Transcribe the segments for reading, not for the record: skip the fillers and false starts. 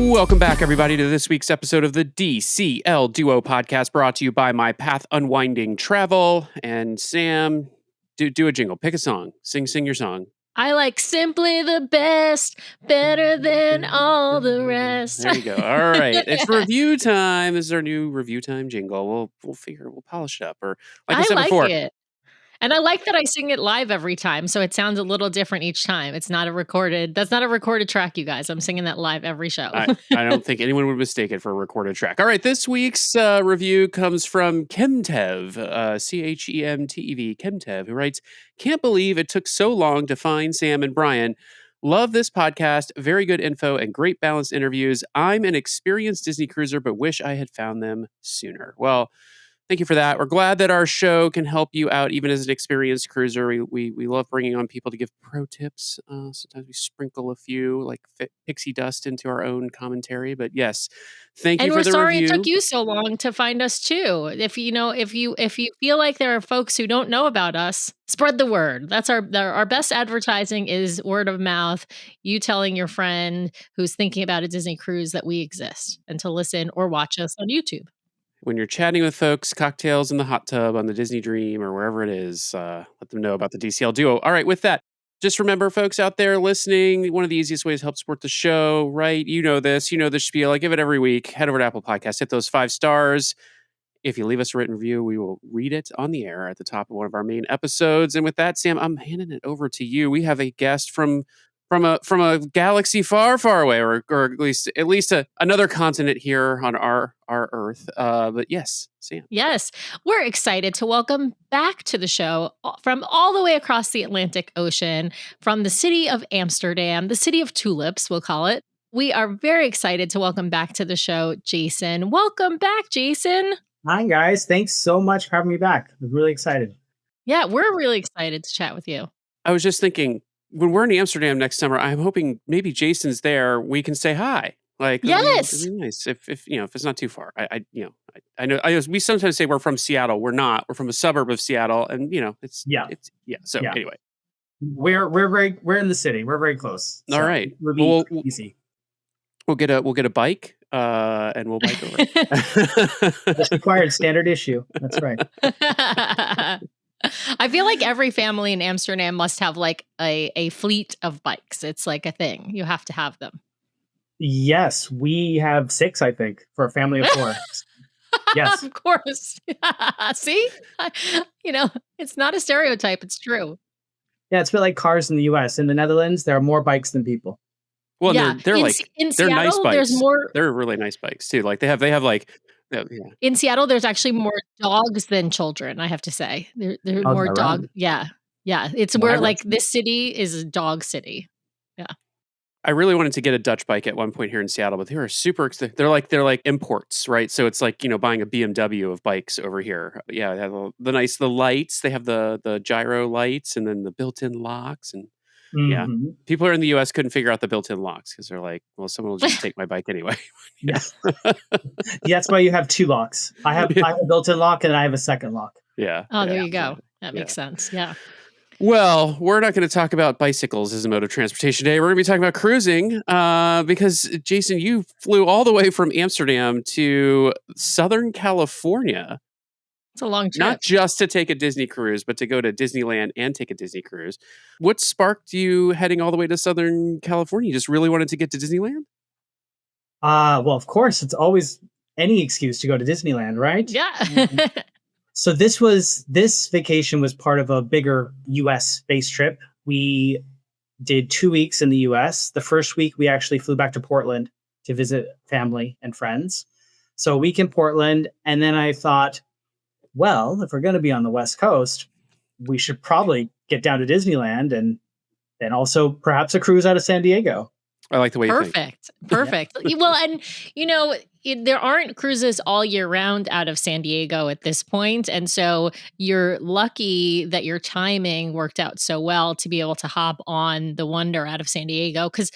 Welcome back, everybody, to this week's episode of the DCL Duo podcast, brought to you by My Path Unwinding Travel. And Sam, do a jingle. Pick a song. Sing your song. I like Simply the Best, better than all the rest. There you go. All right. It's review time. This is our new review time jingle. We'll polish it up. Or like I said before. It. And I like that I sing it live every time, so it sounds a little different each time. That's not a recorded track, you guys. I'm singing that live every show. I don't think anyone would mistake it for a recorded track. All right, this week's review comes from Chemtev, Chemtev, Chemtev, who writes, "Can't believe it took so long to find Sam and Brian. Love this podcast. Very good info and great balanced interviews. I'm an experienced Disney cruiser, but wish I had found them sooner." Well, thank you for that. We're glad that our show can help you out, even as an experienced cruiser. We love bringing on people to give pro tips. Sometimes we sprinkle a few, like pixie dust, into our own commentary. But yes, thank you for the review. And we're sorry it took you so long to find us too. If you feel like there are folks who don't know about us, spread the word. That's our best advertising is word of mouth. You telling your friend who's thinking about a Disney cruise that we exist and to listen or watch us on YouTube. When you're chatting with folks, cocktails in the hot tub on the Disney Dream or wherever it is, let them know about the DCL Duo. All right, with that, just remember, folks out there listening, one of the easiest ways to help support the show, right? You know this spiel. I give it every week. Head over to Apple Podcasts, hit those 5 stars. If you leave us a written review, we will read it on the air at the top of one of our main episodes. And with that, Sam, I'm handing it over to you. We have a guest from a galaxy far, far away, or at least another continent here on our Earth. But yes, Sam. Yes, we're excited to welcome back to the show from all the way across the Atlantic Ocean, from the city of Amsterdam, the city of tulips, we'll call it. We are very excited to welcome back to the show, Jason. Welcome back, Jason. Hi, guys. Thanks so much for having me back. I'm really excited. Yeah, we're really excited to chat with you. I was just thinking, when we're in Amsterdam next summer, I'm hoping maybe Jason's there. We can say hi. Like, yes, it'd be nice if it's not too far. I know we sometimes say we're from Seattle. We're not. We're from a suburb of Seattle, and So anyway, we're in the city. We're very close. All right, we'll easy. We'll get a bike, and we'll bike over. That's required, standard issue. That's right. I feel like every family in Amsterdam must have like a fleet of bikes. It's like a thing. You have to have them. Yes, we have 6, I think, for a family of 4. Yes. Of course. See? It's not a stereotype. It's true. Yeah, it's a bit like cars in the U.S. In the Netherlands, there are more bikes than people. Well, yeah. they're in they're Seattle, nice bikes. There's more. They're really nice bikes too. Like they have like. Yeah. In Seattle, there's actually more dogs than children. I have to say, there are more dogs. Yeah. It's where like this city is a dog city. Yeah. I really wanted to get a Dutch bike at one point here in Seattle, but they were super. They're like imports, right? So it's like buying a BMW of bikes over here. Yeah, they have the lights. They have the gyro lights, and then the built-in locks, and yeah, people here in the U.S. couldn't figure out the built-in locks because they're like, well, someone will just take my bike anyway. Yeah, that's why you have 2 locks. I have a built-in lock and I have a second lock. Yeah. Oh, there you go. That makes sense. Yeah. Well, we're not going to talk about bicycles as a mode of transportation today. We're going to be talking about cruising because, Jason, you flew all the way from Amsterdam to Southern California. It's a long trip. Not just to take a Disney cruise, but to go to Disneyland and take a Disney cruise. What sparked you heading all the way to Southern California? You just really wanted to get to Disneyland? Well, of course. It's always any excuse to go to Disneyland, right? Yeah. So this vacation was part of a bigger U.S. based trip. We did 2 weeks in the U.S. The first week, we actually flew back to Portland to visit family and friends. So a week in Portland. And then I thought, well, if we're going to be on the West Coast, we should probably get down to Disneyland and then also perhaps a cruise out of San Diego. I like the way you think. Perfect. Yeah. Well, and there aren't cruises all year round out of San Diego at this point, and so you're lucky that your timing worked out so well to be able to hop on the Wonder out of San Diego because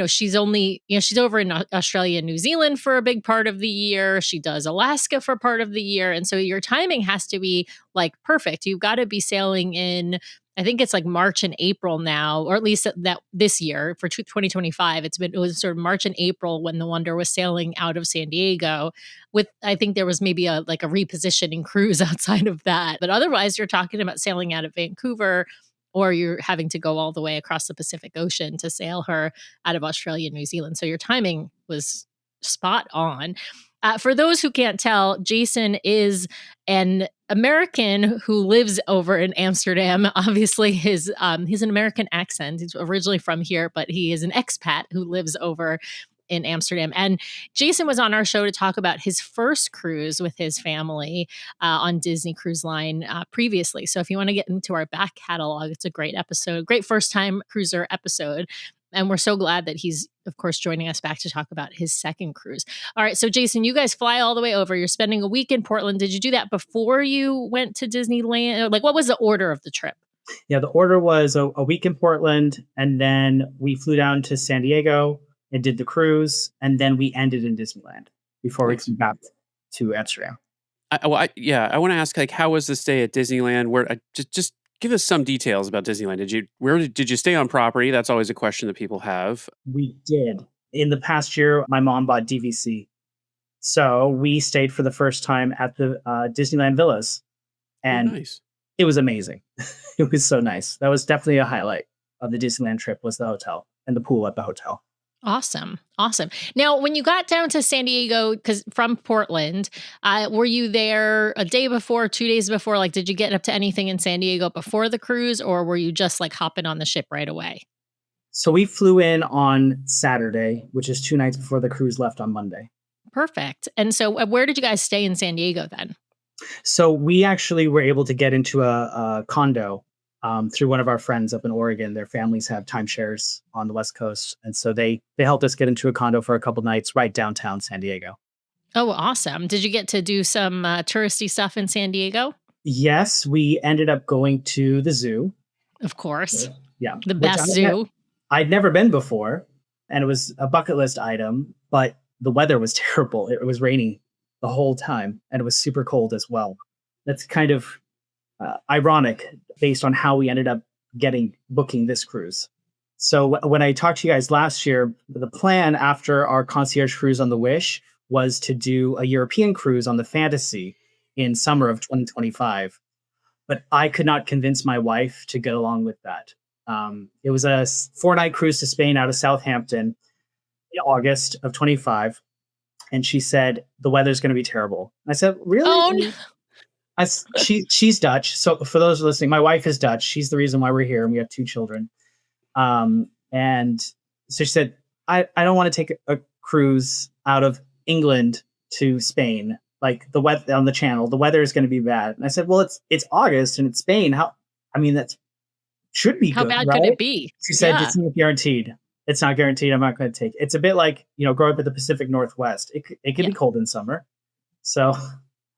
she's over in Australia and New Zealand for a big part of the year. She does Alaska for part of the year, and so your timing has to be like perfect. You've got to be sailing in. I think it's like March and April now, or at least that this year for 2025, it was sort of March and April when the Wonder was sailing out of San Diego. I think there was maybe a repositioning cruise outside of that, but otherwise you're talking about sailing out of Vancouver, or you're having to go all the way across the Pacific Ocean to sail her out of Australia and New Zealand. So your timing was spot on. For those who can't tell, Jason is an American who lives over in Amsterdam. Obviously, he's an American accent. He's originally from here, but he is an expat who lives over in Amsterdam. And Jason was on our show to talk about his first cruise with his family on Disney Cruise Line previously. So if you want to get into our back catalog, it's a great episode, great first time cruiser episode. And we're so glad that he's, of course, joining us back to talk about his second cruise. All right. So, Jason, you guys fly all the way over. You're spending a week in Portland. Did you do that before you went to Disneyland? Like, what was the order of the trip? Yeah, the order was a week in Portland, and then we flew down to San Diego and did the cruise, and then we ended in Disneyland before we came back to Amsterdam. I want to ask, like, how was the stay at Disneyland? Where just give us some details about Disneyland. Did you stay on property? That's always a question that people have. We did. In the past year, my mom bought DVC. So we stayed for the first time at the Disneyland Villas. And nice. It was amazing. It was so nice. That was definitely a highlight of the Disneyland trip, was the hotel and the pool at the hotel. Awesome. Now, when you got down to San Diego, because from Portland, were you there a day before, 2 days before? Like, did you get up to anything in San Diego before the cruise, or were you just like hopping on the ship right away? So we flew in on Saturday, which is 2 nights before the cruise left on Monday. Perfect. And so where did you guys stay in San Diego then? So we actually were able to get into a condo through one of our friends up in Oregon. Their families have timeshares on the West Coast. And so they helped us get into a condo for a couple nights right downtown San Diego. Oh, awesome. Did you get to do some touristy stuff in San Diego? Yes, we ended up going to the zoo. Of course. Yeah. The best zoo. I'd never been before, and it was a bucket list item, but the weather was terrible. It was raining the whole time, and it was super cold as well. That's kind of ironic based on how we ended up booking this cruise. So when I talked to you guys last year, the plan after our concierge cruise on the Wish was to do a European cruise on the Fantasy in summer of 2025. But I could not convince my wife to go along with that. It was a 4-night cruise to Spain out of Southampton in August of 25. And she said, the weather's going to be terrible. I said, really? Oh, no. She's Dutch. So for those listening, my wife is Dutch. She's the reason why we're here. And we have 2 children. And so she said, I don't want to take a cruise out of England to Spain, like the weather on the channel. The weather is going to be bad. And I said, well, it's August and it's Spain. That should be How good. bad right? could it be? She said, it's not guaranteed. It's not guaranteed. I'm not going to take it. It's a bit like, growing up in the Pacific Northwest. It can be cold in summer. So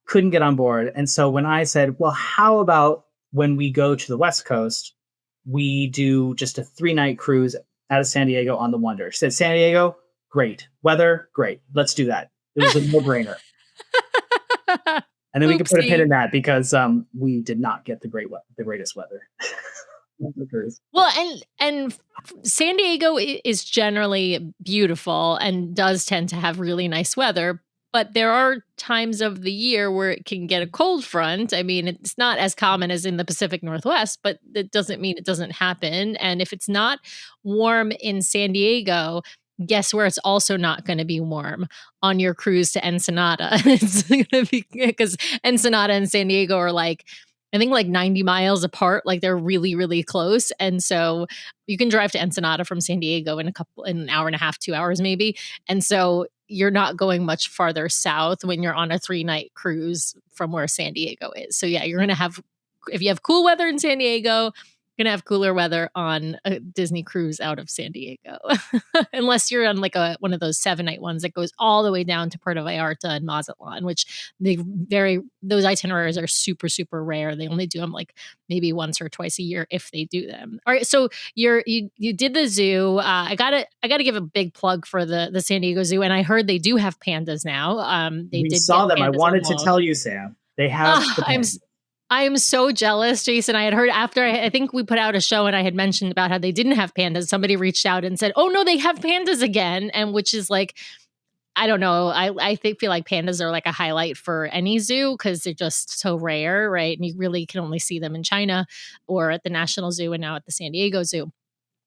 couldn't get on board. And so when I said, well, how about when we go to the West Coast, we do just a 3-night cruise out of San Diego on the Wonder. She said, San Diego, great. Weather, great. Let's do that. It was a no-brainer. And then we could put a pin in that because we did not get the greatest weather. Well, and San Diego is generally beautiful and does tend to have really nice weather, but there are times of the year where it can get a cold front. I mean, it's not as common as in the Pacific Northwest, but it doesn't mean it doesn't happen. And if it's not warm in San Diego, guess where it's also not going to be warm? On your cruise to Ensenada. It's going to be, because Ensenada and San Diego are I think 90 miles apart, they're really, really close. And so you can drive to Ensenada from San Diego in an hour and a half, 2 hours maybe. And so you're not going much farther south when you're on a 3-night cruise from where San Diego is. So yeah, you're going to have, if you have cool weather in San Diego, gonna have cooler weather on a Disney cruise out of San Diego, unless you're on like one of those 7-night ones that goes all the way down to Puerto Vallarta and Mazatlan, which those itineraries are super super rare. They only do them like maybe once or twice a year if they do them. All right, so you did the zoo. I gotta give a big plug for the San Diego Zoo, and I heard they do have pandas now. They We did saw get them. I pandas wanted to involved. tell you, Sam. They have the pandas. I am so jealous, Jason. I had heard after I think we put out a show and I had mentioned about how they didn't have pandas. Somebody reached out and said, "Oh no, they have pandas again," and which is like, I don't know. Feel like pandas are like a highlight for any zoo because they're just so rare, right? And you really can only see them in China or at the National Zoo and now at the San Diego Zoo.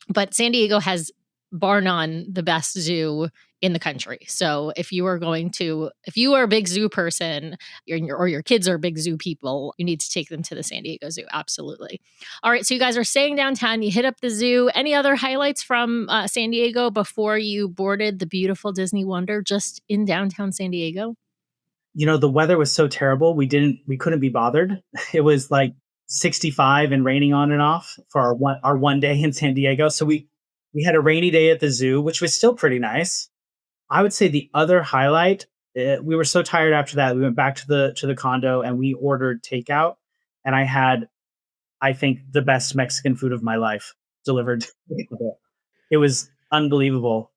But San Diego has, bar none, the best zoo in the country. So if you are a big zoo person, or your kids are big zoo people, you need to take them to the San Diego Zoo. Absolutely. All right. So you guys are staying downtown. You hit up the zoo. Any other highlights from San Diego before you boarded the beautiful Disney Wonder just in downtown San Diego? The weather was so terrible. We couldn't be bothered. It was like 65 and raining on and off for our one day in San Diego. So we had a rainy day at the zoo, which was still pretty nice. I would say the other highlight, we were so tired after that. We went back to the condo and we ordered takeout, and I had, I think, the best Mexican food of my life delivered. It was unbelievable.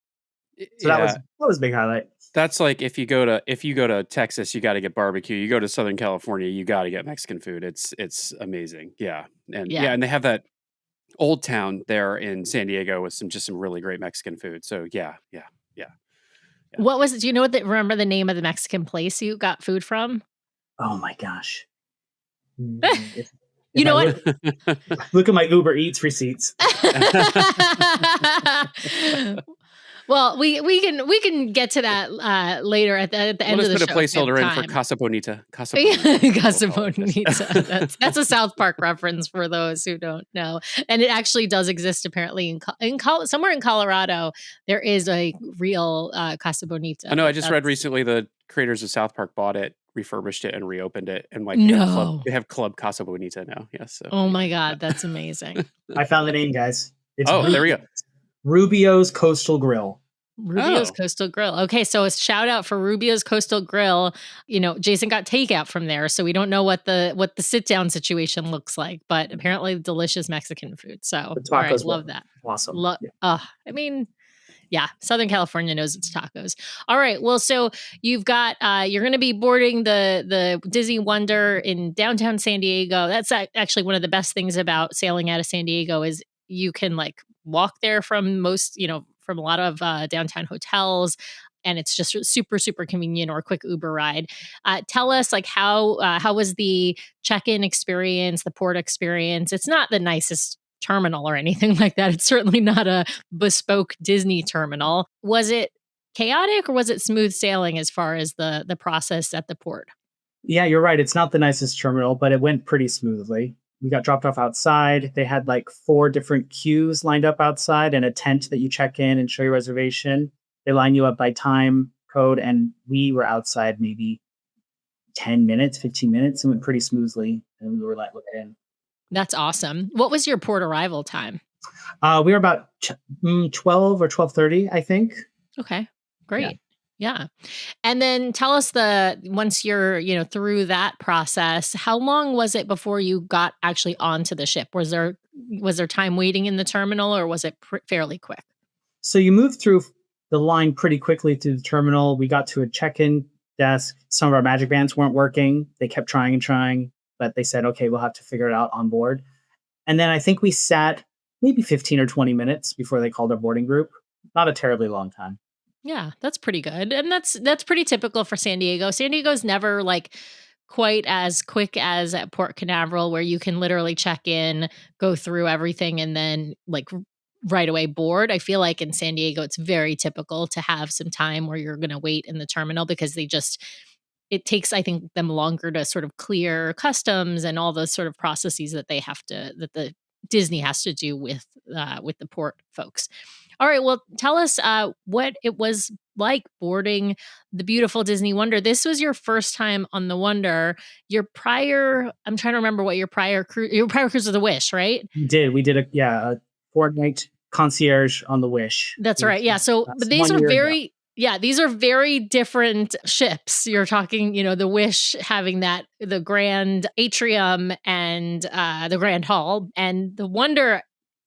So that was a big highlight. That's like if you go to Texas, you got to get barbecue. You go to Southern California, you got to get Mexican food. It's amazing. Yeah. And and they have that Old Town there in San Diego with some really great Mexican food. So yeah. What was it? Do you remember the name of the Mexican place you got food from? Oh my gosh. You know what? Look at my Uber Eats receipts. Well, we can get to that later at the end of the show. We'll just put a placeholder in for Casa Bonita. Casa Bonita. That's a South Park reference for those who don't know, and it actually does exist apparently somewhere in Colorado. There is a real Casa Bonita. I know. I just read recently the creators of South Park bought it, refurbished it, and reopened it, and like they have Club Casa Bonita now. Yes. So, oh my God, that's amazing. I found the name, guys. There we go. Rubio's Coastal Grill. Rubio's Coastal Grill. Okay, so a shout out for Rubio's Coastal Grill. Jason got takeout from there, so we don't know what the sit down situation looks like, but apparently delicious Mexican food. So all right, love that. Awesome. Southern California knows its tacos. All right, well, so you've got you're going to be boarding the Disney Wonder in downtown San Diego. That's actually one of the best things about sailing out of San Diego is you can like walk there from from a lot of downtown hotels, and it's just super, super convenient, or a quick Uber ride. Tell us like how was the check-in experience, the port experience? It's not the nicest terminal or anything like that. It's certainly not a bespoke Disney terminal. Was it chaotic or was it smooth sailing as far as the process at the port? Yeah, you're right. It's not the nicest terminal, but it went pretty smoothly. We got dropped off outside. They had like 4 different queues lined up outside and a tent that you check in and show your reservation. They line you up by time code, and we were outside maybe 10 minutes, 15 minutes. It went pretty smoothly, and we were let in. That's awesome. What was your port arrival time? We were about 12 or 12:30, I think. Okay, great. Yeah. And then tell us once you're, through that process, how long was it before you got actually onto the ship? Was there time waiting in the terminal, or was it fairly quick? So you move through the line pretty quickly through the terminal. We got to a check-in desk. Some of our magic bands weren't working. They kept trying and trying, but they said, okay, we'll have to figure it out on board. And then I think we sat maybe 15 or 20 minutes before they called our boarding group. Not a terribly long time. Yeah, that's pretty good. And that's pretty typical for San Diego. San Diego's never like quite as quick as at Port Canaveral, where you can literally check in, go through everything, and then like right away board. I feel like in San Diego, it's very typical to have some time where you're going to wait in the terminal because it takes, I think, them longer to sort of clear customs and all the sort of processes that the Disney has to do with the port folks. All right. Well, tell us what it was like boarding the beautiful Disney Wonder. This was your first time on the Wonder. I'm trying to remember what your prior cruise was the Wish, right? We did a 4 night concierge on the Wish. That's It right. was, Yeah. So, that's but these are 1 year ago. these are very different ships. You're talking, the Wish having the grand atrium and the grand hall, and the Wonder,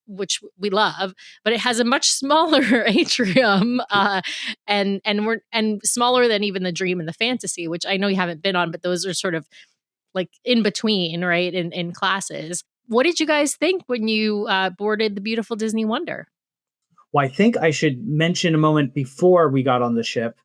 which we love, but it has a much smaller atrium, and smaller than even the Dream and the Fantasy, which I know you haven't been on, but those are sort of like in between, right? In classes. What did you guys think when you boarded the beautiful Disney Wonder? Well, I think I should mention a moment before we got on the ship.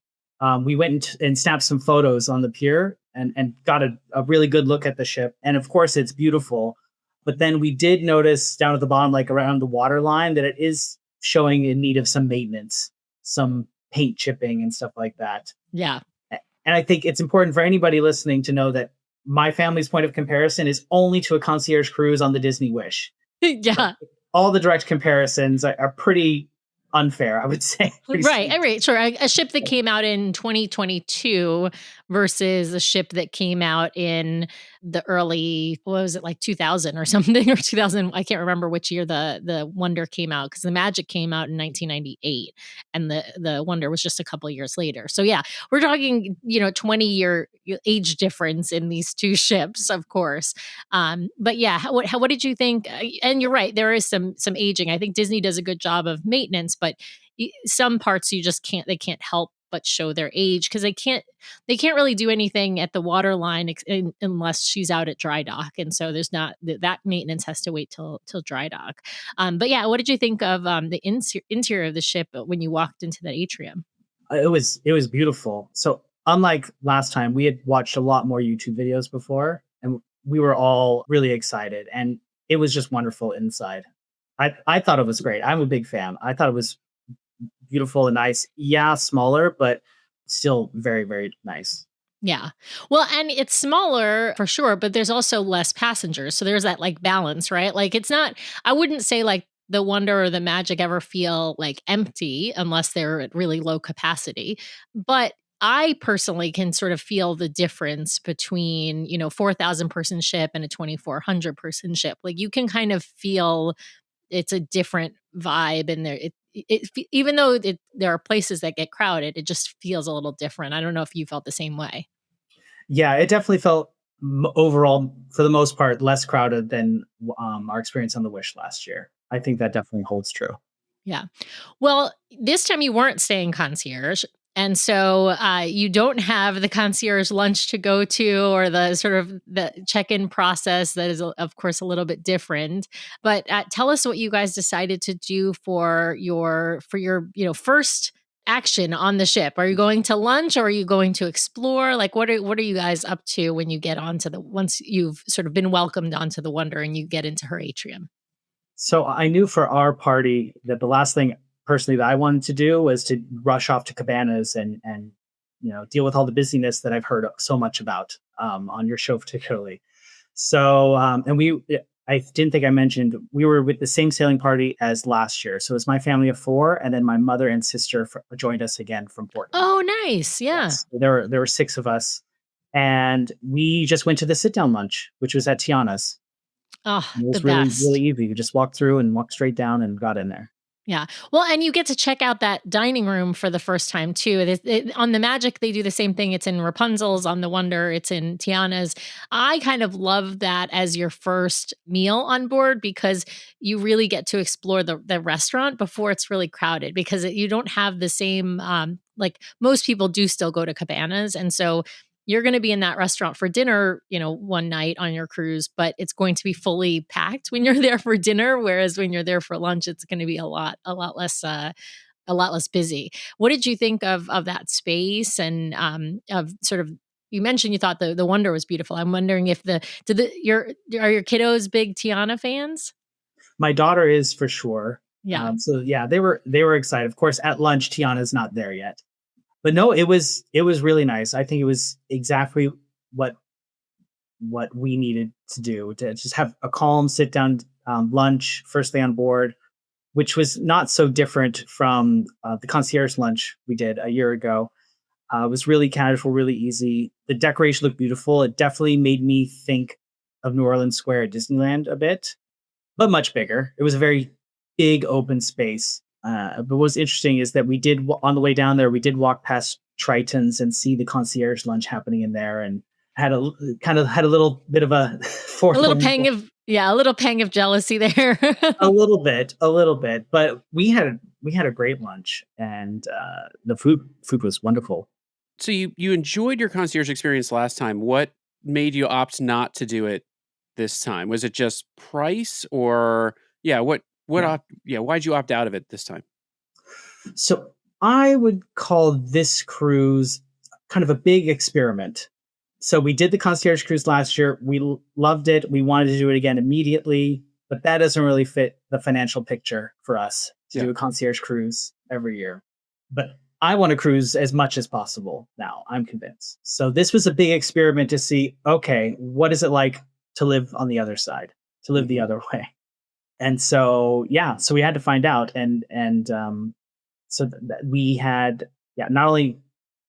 We went and snapped some photos on the pier and got a really good look at the ship. And of course, it's beautiful. But then we did notice down at the bottom, like around the water line, that it is showing in need of some maintenance, some paint chipping and stuff like that. Yeah. And I think it's important for anybody listening to know that my family's point of comparison is only to a concierge cruise on the Disney Wish. Yeah. All the direct comparisons are pretty unfair, I would say. Right, sure. A ship that came out in 2022 versus a ship that came out in the early, what was it, like 2000 or something, or 2000? I can't remember which year the Wonder came out, because the Magic came out in 1998, and the Wonder was just a couple of years later. So yeah, we're talking 20-year age difference in these two ships, of course. But yeah, what did you think? And you're right, there is some aging. I think Disney does a good job of maintenance, but some parts they can't help but show their age, because they can't really do anything at the water line unless she's out at dry dock, and so there's not that maintenance has to wait till dry dock. But yeah, what did you think of the interior of the ship when you walked into that atrium? It was beautiful. So unlike last time, we had watched a lot more YouTube videos before, and we were all really excited, and it was just wonderful inside. I thought it was great. I'm a big fan. I thought it was beautiful and nice. Yeah, smaller, but still very, very nice. Yeah. Well, and it's smaller for sure, but there's also less passengers. So there's that like balance, right? Like I wouldn't say like the Wonder or the Magic ever feel like empty unless they're at really low capacity. But I personally can sort of feel the difference between, 4,000 person ship and a 2,400 person ship. Like you can kind of feel it's a different vibe in there. Even though there are places that get crowded, it just feels a little different. I don't know if you felt the same way. Yeah, it definitely felt overall, for the most part, less crowded than our experience on the Wish last year. I think that definitely holds true. Yeah. Well, this time you weren't staying concierge. And so you don't have the concierge lunch to go to, or the sort of the check-in process that is, of course, a little bit different. But tell us what you guys decided to do for your first action on the ship. Are you going to lunch, or are you going to explore? Like, what are you guys up to when you get once you've sort of been welcomed onto the Wonder and you get into her atrium? So I knew for our party that the last thing personally that I wanted to do was to rush off to Cabanas and deal with all the busyness that I've heard so much about on your show particularly. So I didn't think I mentioned we were with the same sailing party as last year. So it was my family of 4, and then my mother and sister joined us again from Portland. Oh, nice! Yeah, yes. There were 6 of us, and we just went to the sit down lunch, which was at Tiana's. Oh, It was the really best. really easy. You just walked through and walked straight down and got in there. Yeah. Well, and you get to check out that dining room for the first time too. On the Magic, they do the same thing. It's in Rapunzel's. On the Wonder, it's in Tiana's. I kind of love that as your first meal on board, because you really get to explore the restaurant before it's really crowded, because you don't have the same, like most people do still go to Cabanas. And so you're going to be in that restaurant for dinner, one night on your cruise, but it's going to be fully packed when you're there for dinner. Whereas when you're there for lunch, it's going to be a lot less busy. What did you think of that space, and of sort of? You mentioned you thought the Wonder was beautiful. I'm wondering if are your kiddos big Tiana fans? My daughter is, for sure. Yeah. So yeah, they were excited. Of course, at lunch, Tiana's not there yet. But no, it was really nice. I think it was exactly what we needed to do, to just have a calm sit down lunch first day on board, which was not so different from the concierge lunch we did a year ago. It was really casual, really easy. The decoration looked beautiful. It definitely made me think of New Orleans Square at Disneyland a bit, but much bigger. It was a very big open space. But what's interesting is that we did on the way down there, we did walk past Triton's and see the concierge lunch happening in there, and had a kind of had a little bit of a A little pang forethought. of a little pang of jealousy there. A little bit, but we had a great lunch, and the food was wonderful. So you enjoyed your concierge experience last time. What made you opt not to do it this time? Was it just price, or yeah, Yeah. why'd you opt out of it this time? So I would call this cruise kind of a big experiment. So we did the concierge cruise last year. We loved it. We wanted to do it again immediately, but that doesn't really fit the financial picture for us to Yeah. do a concierge cruise every year. But I want to cruise as much as possible now. I'm convinced. So this was a big experiment to see, okay, what is it like to live on the other side, to live the Mhm. other way? And so, yeah, so we had to find out. And we had, yeah, not only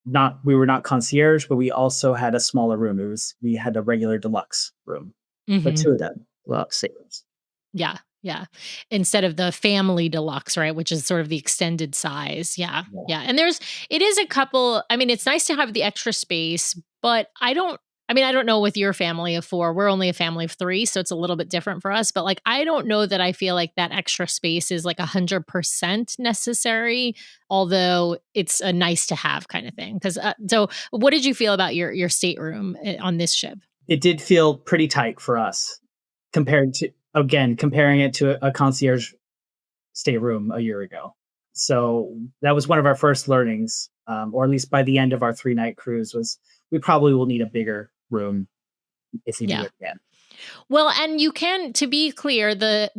not we were not concierge, but we also had a smaller room. We had a regular deluxe room, but Mhm. two of them, well, staterooms. Yeah, yeah. Instead of the family deluxe, right, which is sort of the extended size. Yeah, Yeah. yeah. And it is a couple. I mean, it's nice to have the extra space, but I don't know with your family of 4. We're only a family of 3, so it's a little bit different for us, but, like, I don't know that I feel like that extra space is, like, 100% necessary, although it's a nice to have kinda thing. 'Cause, so what did you feel about your stateroom, on this ship? It did feel pretty tight for us compared to, again, comparing it to a concierge stateroom a year ago. So that was one of our first learnings, or at least by the end of our 3-night cruise, was we probably will need a bigger room if we do Yeah. it again. Well, and you can, to be clear, the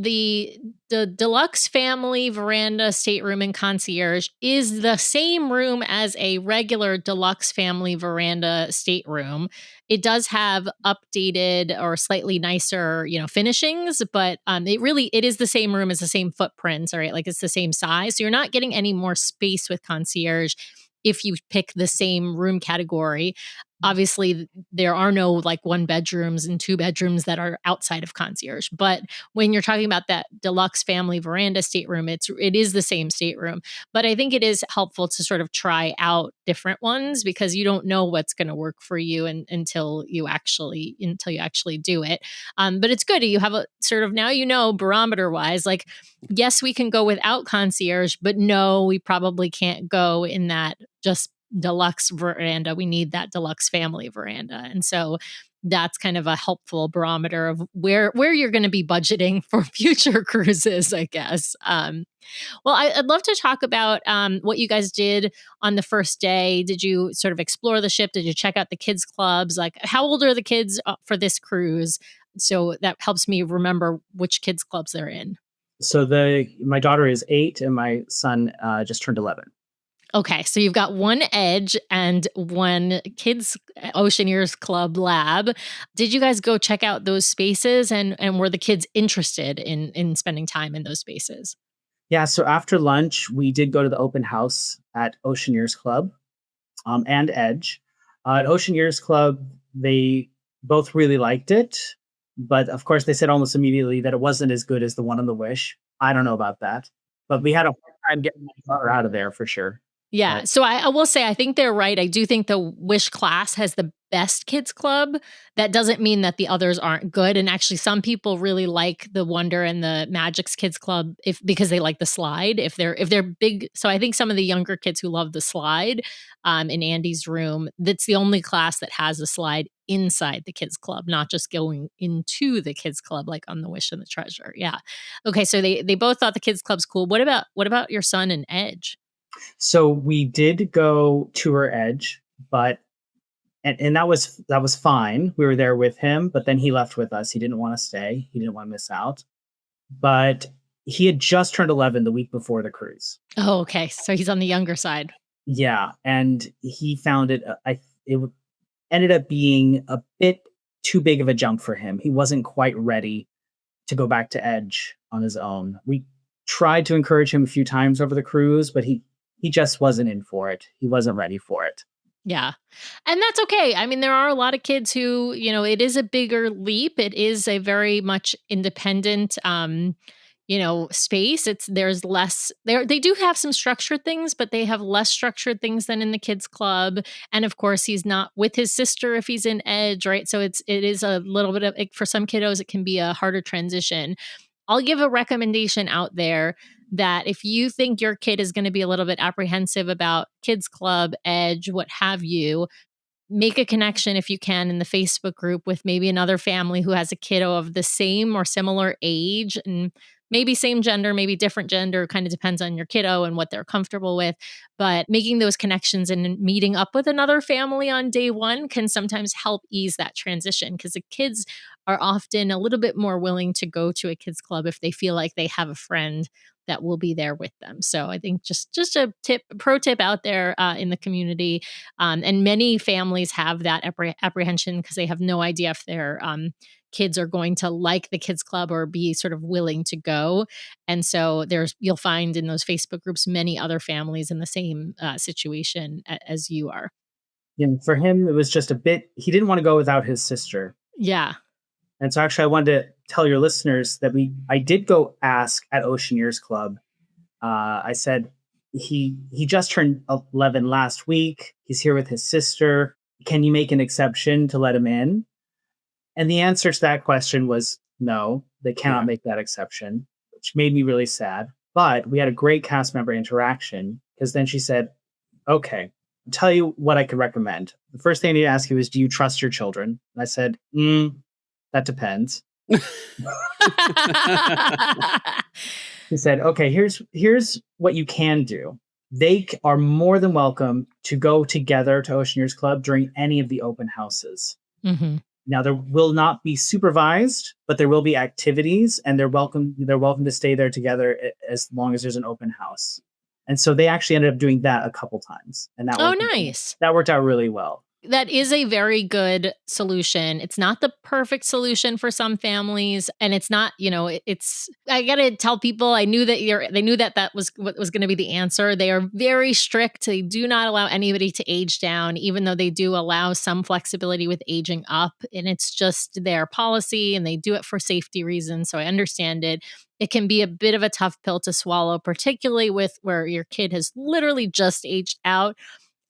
deluxe family veranda stateroom and concierge is the same room as a regular deluxe family veranda stateroom. It does have updated or slightly nicer, finishings, but it is the same room, as the same footprints, all right? Like, it's the same size. So you're not getting any more space with concierge if you pick the same room category. Obviously, there are no, like, 1 bedrooms and 2 bedrooms that are outside of concierge, but when you're talking about that deluxe family veranda stateroom, it is the same stateroom. But I think it is helpful to sort of try out different ones, because you don't know what's gonna work for you until you actually do it. But it's good, you have a sort of, now, barometer-wise, like, yes, we can go without concierge, but no, we probably can't go in that just deluxe veranda. We need that deluxe family veranda. And so that's kind of a helpful barometer of where you're going to be budgeting for future cruises, I guess. Well, I'd love to talk about what you guys did on the first day. Did you sort of explore the ship? Did you check out the kids clubs? Like, how old are the kids for this cruise? So that helps me remember which kids clubs they're in. So my daughter is 8 and my son just turned 11. Okay, so you've got 1 Edge and 1 Kids Oceaneers Club Lab. Did you guys go check out those spaces, and were the kids interested in spending time in those spaces? Yeah, so after lunch, we did go to the open house at Oceaneers Club, and Edge. At Oceaneers Club, they both really liked it, but of course, they said almost immediately that it wasn't as good as the one on the Wish. I don't know about that, but we had a hard time getting my daughter out of there for sure. Yeah, But so I will say I think they're right. I do think the Wish class has the best kids club. That doesn't mean that the others aren't good, and actually some people really like the Wonder and the Magic's kids club because they like the slide. If they're big, so I think some of the younger kids who love the slide, in Andy's room, that's the only class that has a slide inside the kids club, not just going into the kids club like on the Wish and the Treasure. Yeah. Okay, so they both thought the kids club's cool. What about your son and Edge? so we did go tour Edge, but and that was fine. We were there with him, but then he left with us. He didn't want to stay. He didn't want to miss out. But he had just turned 11 the week before the cruise. Oh, okay. So he's on the younger side. Yeah, and he found it. Ended up being a bit too big of a jump for him. He wasn't quite ready to go back to Edge on his own. We tried to encourage him a few times over the cruise, but he just wasn't in for it. He wasn't ready for it. Yeah. And that's okay. I mean, there are a lot of kids who, it is a bigger leap. It is a very much independent space. There's less there. They do have some structured things, but they have less structured things than in the kids club. And of course, he's not with his sister if he's in Edge, right? So it is a little bit of, for some kiddos, it can be a harder transition. I'll give a recommendation out there that if you think your kid is going to be a little bit apprehensive about kids club, Edge, what have you, make a connection if you can in the Facebook group with maybe another family who has a kiddo of the same or similar age, and maybe same gender, maybe different gender, kind of depends on your kiddo and what they're comfortable with. But making those connections and meeting up with another family on day one can sometimes help ease that transition, because the kids are often a little bit more willing to go to a kids club if they feel like they have a friend that will be there with them. So I think just a pro tip out there in the community. And many families have that apprehension because they have no idea if their kids are going to like the kids club or be sort of willing to go. And so you'll find in those Facebook groups many other families in the same situation as you are. Yeah, for him, it was just he didn't want to go without his sister. Yeah. And so actually I wanted to tell your listeners that I did go ask at Oceaneers Club. I said, he just turned 11 last week. He's here with his sister. Can you make an exception to let him in? And the answer to that question was no, they cannot make that exception, which made me really sad. But we had a great cast member interaction, because then she said, okay, I'll tell you what I could recommend. The first thing I need to ask you is, do you trust your children? And I said, that depends. He said, okay, here's what you can do. They are more than welcome to go together to Oceaneers Club during any of the open houses. Mm-hmm. Now, there will not be supervised, but there will be activities, and they're welcome to stay there together as long as there's an open house. And so they actually ended up doing that a couple times. And nice. That worked out really well. That is a very good solution. It's not the perfect solution for some families, and it's not, I got to tell people, they knew that was what was going to be the answer. They are very strict. They do not allow anybody to age down, even though they do allow some flexibility with aging up, and it's just their policy, and they do it for safety reasons. So I understand it. It can be a bit of a tough pill to swallow, particularly with where your kid has literally just aged out.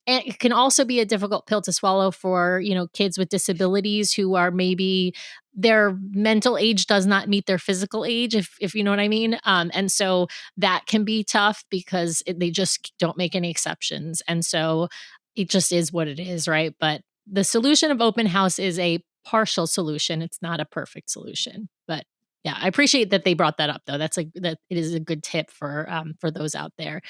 And it can also be a difficult pill to swallow for, kids with disabilities who are maybe their mental age does not meet their physical age, if you know what I mean. And so that can be tough because they just don't make any exceptions. And so it just is what it is, right? But the solution of open house is a partial solution. It's not a perfect solution. But yeah, I appreciate that they brought that up, though. That it is a good tip for those out there.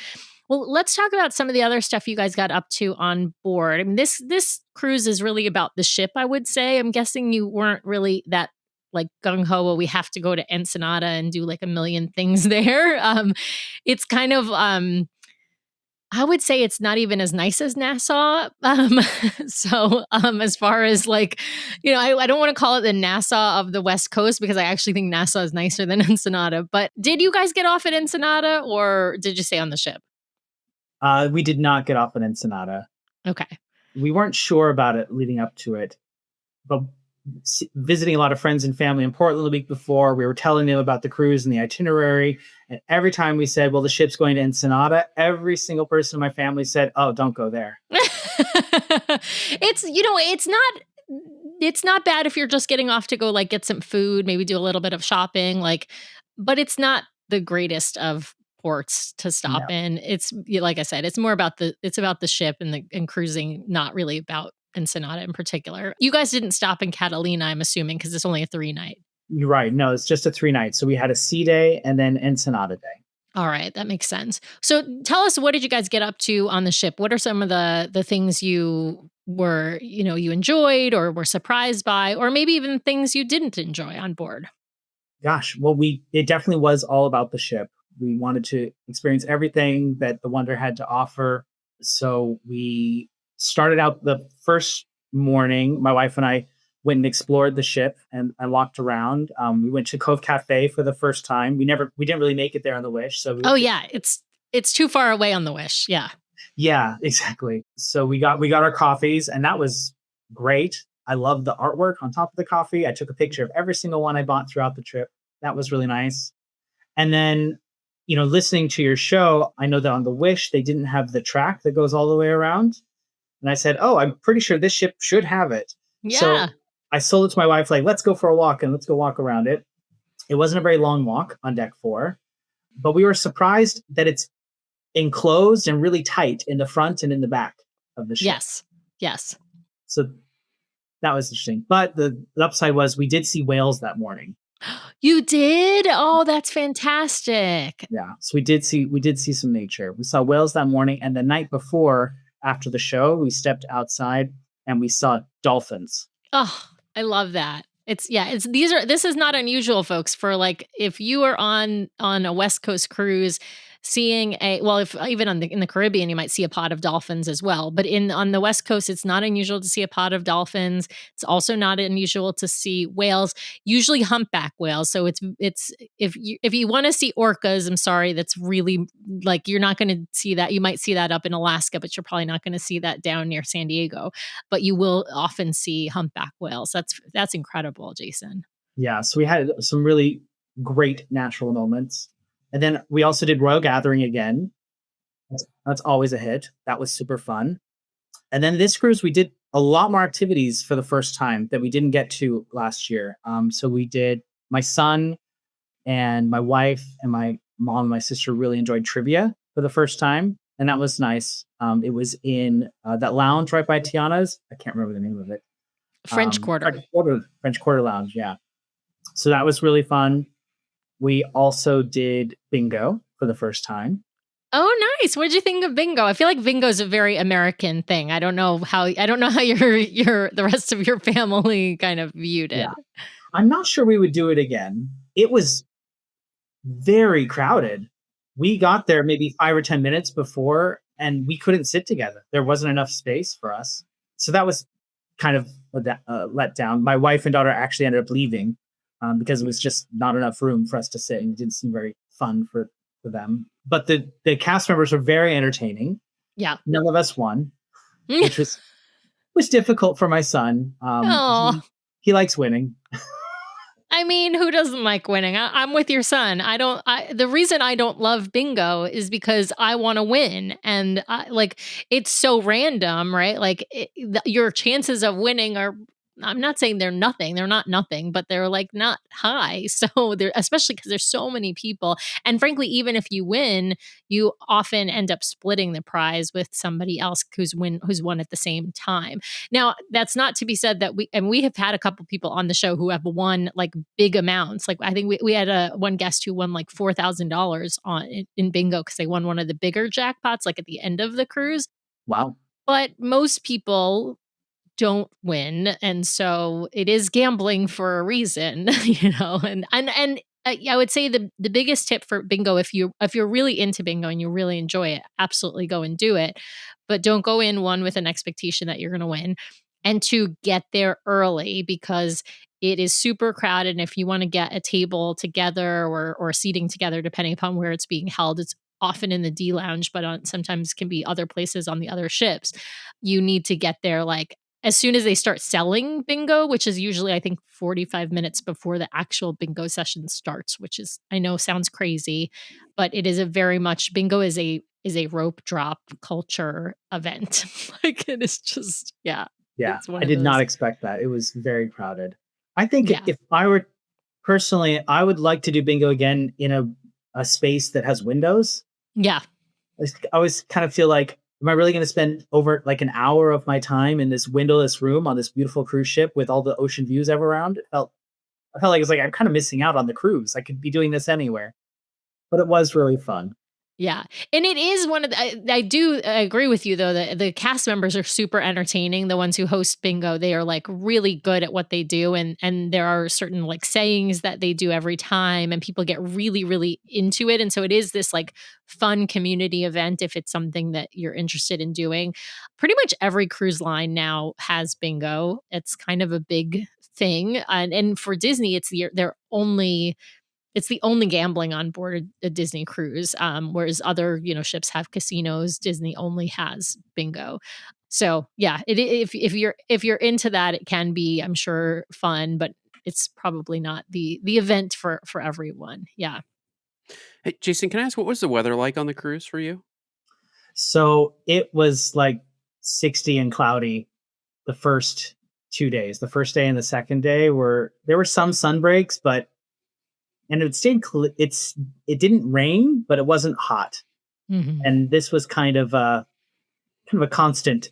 Well, let's talk about some of the other stuff you guys got up to on board. I mean, this cruise is really about the ship, I would say. I'm guessing you weren't really that like gung-ho, well, we have to go to Ensenada and do like a million things there. It's kind of, I would say it's not even as nice as Nassau. So as far as like, I don't want to call it the Nassau of the West Coast, because I actually think Nassau is nicer than Ensenada. But did you guys get off at Ensenada, or did you stay on the ship? We did not get off at Ensenada. Okay. We weren't sure about it leading up to it, but visiting a lot of friends and family in Portland the week before, we were telling them about the cruise and the itinerary. And every time we said, well, the ship's going to Ensenada, every single person in my family said, oh, don't go there. It's not bad if you're just getting off to go like get some food, maybe do a little bit of shopping, but it's not the greatest of ports to stop in. It's like I said, it's more about the ship and cruising, not really about Ensenada in particular. You guys didn't stop in Catalina, I'm assuming, because it's only a 3-night. You're right. No, it's just a 3-night. So we had a sea day and then Ensenada day. All right, that makes sense. So tell us, what did you guys get up to on the ship? What are some of the things you were, you enjoyed or were surprised by, or maybe even things you didn't enjoy on board? Gosh, well, it definitely was all about the ship. We wanted to experience everything that the Wonder had to offer. So we started out the first morning, my wife and I went and explored the ship and I walked around. We went to Cove Cafe for the first time. We didn't really make it there on the Wish. So Oh yeah, it's too far away on the Wish. Yeah. yeah, exactly. So we got our coffees and that was great. I loved the artwork on top of the coffee. I took a picture of every single one I bought throughout the trip. That was really nice. And then, listening to your show, I know that on the Wish they didn't have the track that goes all the way around. And I said, "Oh, I'm pretty sure this ship should have it." So Yeah. I sold it to my wife, like, let's go for a walk and let's go walk around it. It wasn't a very long walk on deck 4, but we were surprised that it's enclosed and really tight in the front and in the back of the ship. Yes. Yes. So that was interesting. But the upside was we did see whales that morning. You did? Oh, that's fantastic. Yeah. So we did see some nature. We saw whales that morning, and the night before, after the show, we stepped outside and we saw dolphins. Oh, I love that. This is not unusual, folks, for like if you are on a West Coast cruise seeing if even in the Caribbean you might see a pod of dolphins as well, but on the West Coast it's not unusual to see a pod of dolphins. It's also not unusual to see whales, usually humpback whales. So it's if you want to see orcas, I'm sorry, that's really like you're not going to see that. You might see that up in Alaska, but you're probably not going to see that down near San Diego. But you will often see humpback whales. That's incredible, Jason. Yeah. So we had some really great natural moments. And then we also did Royal Gathering again. That's always a hit. That was super fun. And then this cruise, we did a lot more activities for the first time that we didn't get to last year. So we did, my son and my wife and my mom and my sister really enjoyed trivia for the first time. And that was nice. It was in that lounge right by Tiana's. I can't remember the name of it. French Quarter. French Quarter Lounge. Yeah. So that was really fun. We also did bingo for the first time. Oh, nice. What did you think of bingo? I feel like bingo is a very American thing. I don't know how your the rest of your family kind of viewed it. Yeah. I'm not sure we would do it again. It was very crowded. We got there maybe 5 or 10 minutes before and we couldn't sit together. There wasn't enough space for us. So that was kind of let down. My wife and daughter actually ended up leaving because it was just not enough room for us to sit and it didn't seem very fun for them. But the cast members were very entertaining. Yeah. None of us won, which was difficult for my son. He likes winning. I mean, who doesn't like winning? I'm with your son. The reason I don't love bingo is because I want to win. And it's so random, right? Like your chances of winning are, I'm not saying they're nothing. They're not nothing, but they're like not high. So they're, especially because there's so many people. And frankly, even if you win, you often end up splitting the prize with somebody else who's won at the same time. Now, that's not to be said that we have had a couple people on the show who have won like big amounts. Like I think we had one guest who won like $4,000 in bingo because they won one of the bigger jackpots like at the end of the cruise. Wow. But most people don't win, and so it is gambling for a reason, and I would say the biggest tip for bingo, if you're really into bingo and you really enjoy it, absolutely go and do it, but don't go in one with an expectation that you're going to win, and to get there early because it is super crowded, and if you want to get a table together or seating together depending upon where it's being held, it's often in the D lounge, but sometimes can be other places on the other ships. You need to get there like as soon as they start selling bingo, which is usually, I think, 45 minutes before the actual bingo session starts, which is, I know sounds crazy, but it is bingo is a rope drop culture event. Like it is just, yeah. Yeah. I did not expect that. It was very crowded. I think if I were personally, I would like to do bingo again in a space that has windows. Yeah. I always kind of feel like, am I really going to spend over like an hour of my time in this windowless room on this beautiful cruise ship with all the ocean views ever around? I felt like it's like I'm kind of missing out on the cruise. I could be doing this anywhere, but it was really fun. Yeah. And it is one of the, I agree with you though, that the cast members are super entertaining. The ones who host bingo, they are like really good at what they do. And there are certain like sayings that they do every time and people get really, really into it. And so it is this like fun community event if it's something that you're interested in doing. Pretty much every cruise line now has bingo. It's kind of a big thing. And for Disney, it's the only gambling on board a Disney cruise, whereas other, ships have casinos. Disney only has bingo. So yeah, if you're into that, it can be, I'm sure, fun, but it's probably not the event for everyone. Yeah. Hey, Jason, can I ask what was the weather like on the cruise for you? So it was like 60 and cloudy the first 2 days. The first day and the second day there were some sun breaks, but and it stayed. It didn't rain, but it wasn't hot. Mhm. And this was kind of a constant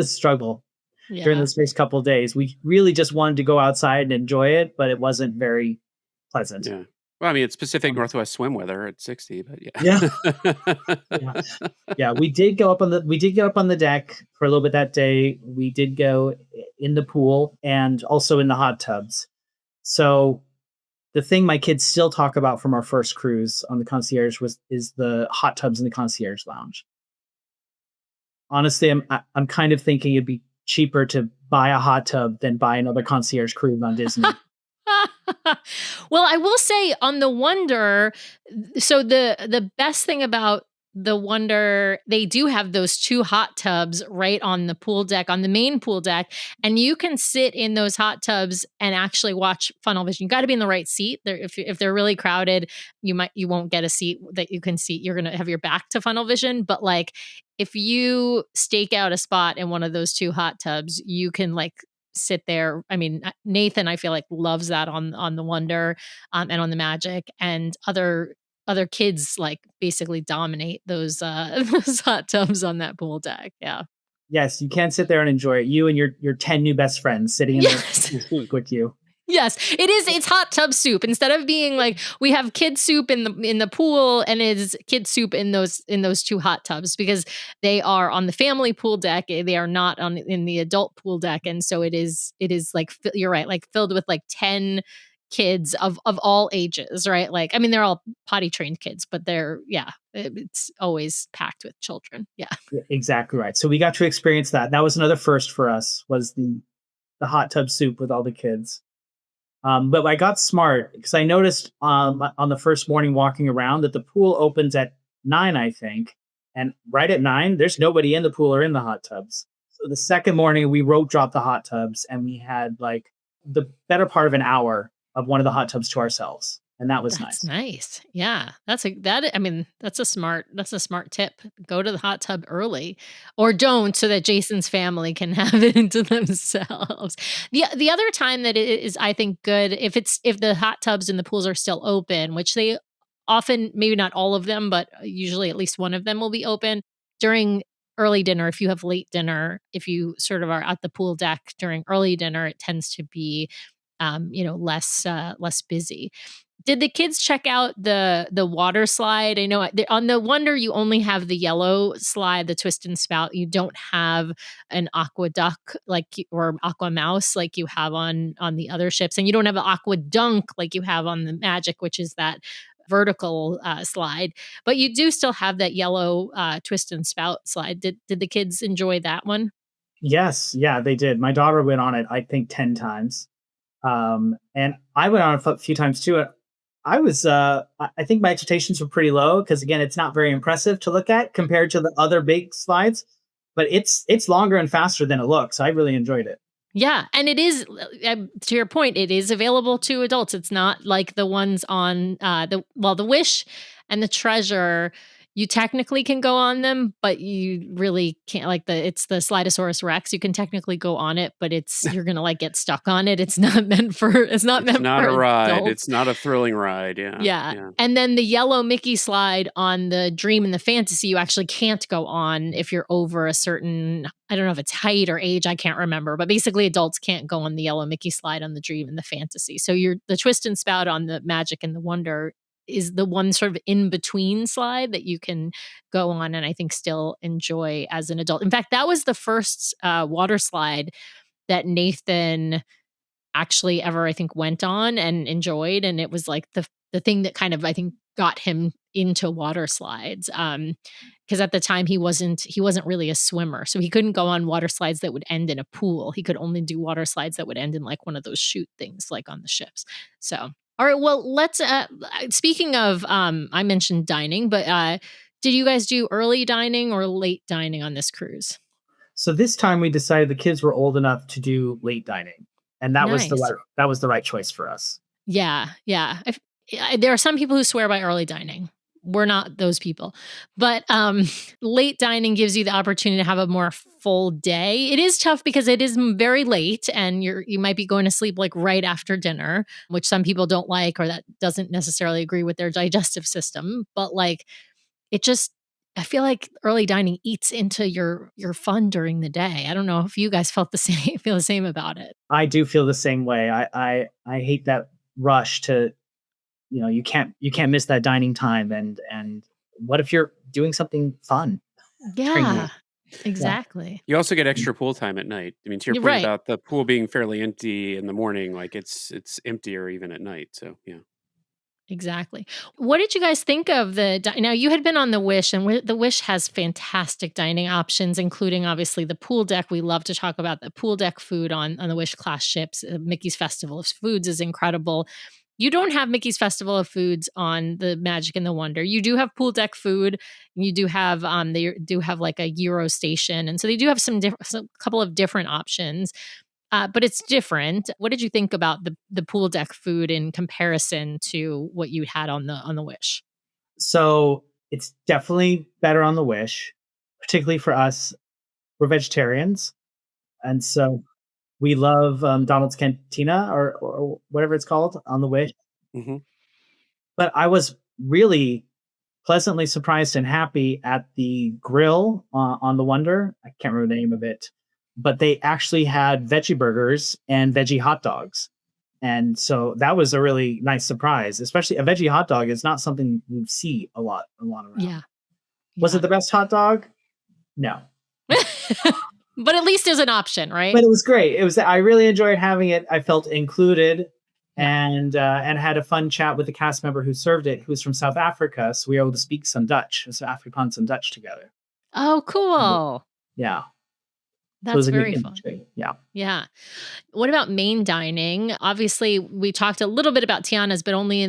struggle during Yeah. those first couple of days. We really just wanted to go outside and enjoy it, but it wasn't very pleasant. Yeah. Well, I mean, it's Pacific Um, Northwest swim weather at 60, but yeah, yeah. yeah, yeah. We did go up on the deck for a little bit that day. We did go in the pool and also in the hot tubs. So the thing my kids still talk about from our first cruise on the concierge is the hot tubs in the concierge lounge. Honestly, I'm kind of thinking it'd be cheaper to buy a hot tub than buy another concierge cruise on Disney. Well, I will say on the Wonder, so the best thing about the Wonder, they do have those two hot tubs right on the pool deck, on the main pool deck, and you can sit in those hot tubs and actually watch funnel vision. You got to be in the right seat. If they're really crowded, you won't get a seat that you can see. You're gonna have your back to funnel vision, but like if you stake out a spot in one of those two hot tubs, you can like sit there. I mean, Nathan, I feel like loves that on the Wonder, and on the Magic, and other kids like basically dominate those those hot tubs on that pool deck. Yeah. Yes, you can sit there and enjoy it. You and your 10 new best friends sitting in Yes. the with you. Yes, it is. It's hot tub soup instead of being like we have kid soup in the pool, and it is kid soup in those two hot tubs because they are on the family pool deck. They are not on in the adult pool deck, and so it is like you're right, like filled with like 10 kids of all ages, right? Like I mean, they're all potty trained kids, but it's always packed with children. Yeah. Yeah, exactly right. So we got to experience that. That was another first for us was the hot tub soup with all the kids. But I got smart because I noticed on the first morning walking around that the pool opens at 9, I think. And right at 9, there's nobody in the pool or in the hot tubs. So the second morning, we rope dropped the hot tubs and we had like the better part of an hour of one of the hot tubs to ourselves. And that was That's nice. nice. Yeah. I mean, that's a smart tip. Go to the hot tub early or don't so that Jason's family can have it into themselves. The other time that it is I think good if the hot tubs and the pools are still open, which they often, maybe not all of them, but usually at least one of them will be open during early dinner. If you have late dinner, if you sort of are at the pool deck during early dinner, it tends to be less busy. Did the kids check out the water slide? I know on the Wonder you only have the yellow slide, the twist and spout. You don't have an aqua duck or aqua mouse like you have on the other ships, and you don't have an aqua dunk like you have on the Magic, which is that vertical slide. But you do still have that yellow twist and spout slide. Did the kids enjoy that one? Yes, yeah, they did. My daughter went on it, I think, 10 times. And I went on it a few times too. I think my expectations were pretty low because again, it's not very impressive to look at compared to the other big slides, but it's longer and faster than it looks. I really enjoyed it. Yeah, and it is to your point, it is available to adults. It's not like the ones on the Wish and the Treasure. You technically can go on them, but you really can't. Like it's the Slidosaurus Rex. You can technically go on it, but you're gonna like get stuck on it. It's not It's meant not a for ride. adults. It's not a thrilling ride. Yeah. Yeah. Yeah. And then the yellow Mickey slide on the Dream and the Fantasy, you actually can't go on if you're over a certain, I don't know if it's height or age, I can't remember, but basically adults can't go on the yellow Mickey slide on the Dream and the Fantasy. So the twist and spout on the Magic and the Wonder is the one sort of in between slide that you can go on and I think still enjoy as an adult. In fact, that was the first water slide that Nathan actually ever, I think, went on and enjoyed. And it was like the thing that kind of, I think, got him into water slides. Because at the time he wasn't really a swimmer. So he couldn't go on water slides that would end in a pool. He could only do water slides that would end in like one of those chute things like on the ships. So all right, well, let's speaking of I mentioned dining, but did you guys do early dining or late dining on this cruise? So this time we decided the kids were old enough to do late dining, and that was Nice. that was the right choice for us. Yeah, yeah. There are some people who swear by early dining. We're not those people. But late dining gives you the opportunity to have a more full day. It is tough because it is very late and you might be going to sleep like right after dinner, which some people don't like or that doesn't necessarily agree with their digestive system. But like it just I feel like early dining eats into your fun during the day. I don't know if you guys felt the same feel the same about it. I do feel the same way. I hate that rush to, you can't miss that dining time, and what if you're doing something fun during Yeah, that? exactly. You also get extra pool time at night. I mean, to your You're point right. about the pool being fairly empty in the morning, like it's emptier even at night. So yeah. Exactly. What did you guys think of now you had been on the Wish and the Wish has fantastic dining options, including obviously the pool deck. We love to talk about the pool deck food on the Wish class ships. Mickey's Festival of Foods is incredible. You don't have Mickey's Festival of Foods on the Magic and the Wonder. You do have pool deck food. You do have they do have like a Euro station, and so they do have some couple of different options. But it's different. What did you think about the pool deck food in comparison to what you had on the Wish? So it's definitely better on the Wish, particularly for us. We're vegetarians, and so we love Donald's Cantina or whatever it's called on the Wish. Hmm. But I was really pleasantly surprised and happy at the grill on the Wonder. I can't remember the name of it, but they actually had veggie burgers and veggie hot dogs. And so that was a really nice surprise, especially a veggie hot dog is not something you see a lot around. Yeah. Was it Yeah. the best hot dog? No. But at least there's an option, right? But it was great. I really enjoyed having it. I felt included, Yeah. and had a fun chat with the cast member who served it, who was from South Africa. So we were able to speak some Dutch, so Afrikaans and Dutch together. Oh, cool. Yeah. So it That's was a very good fun. industry. Yeah. Yeah. What about main dining? Obviously, we talked a little bit about Tiana's, but only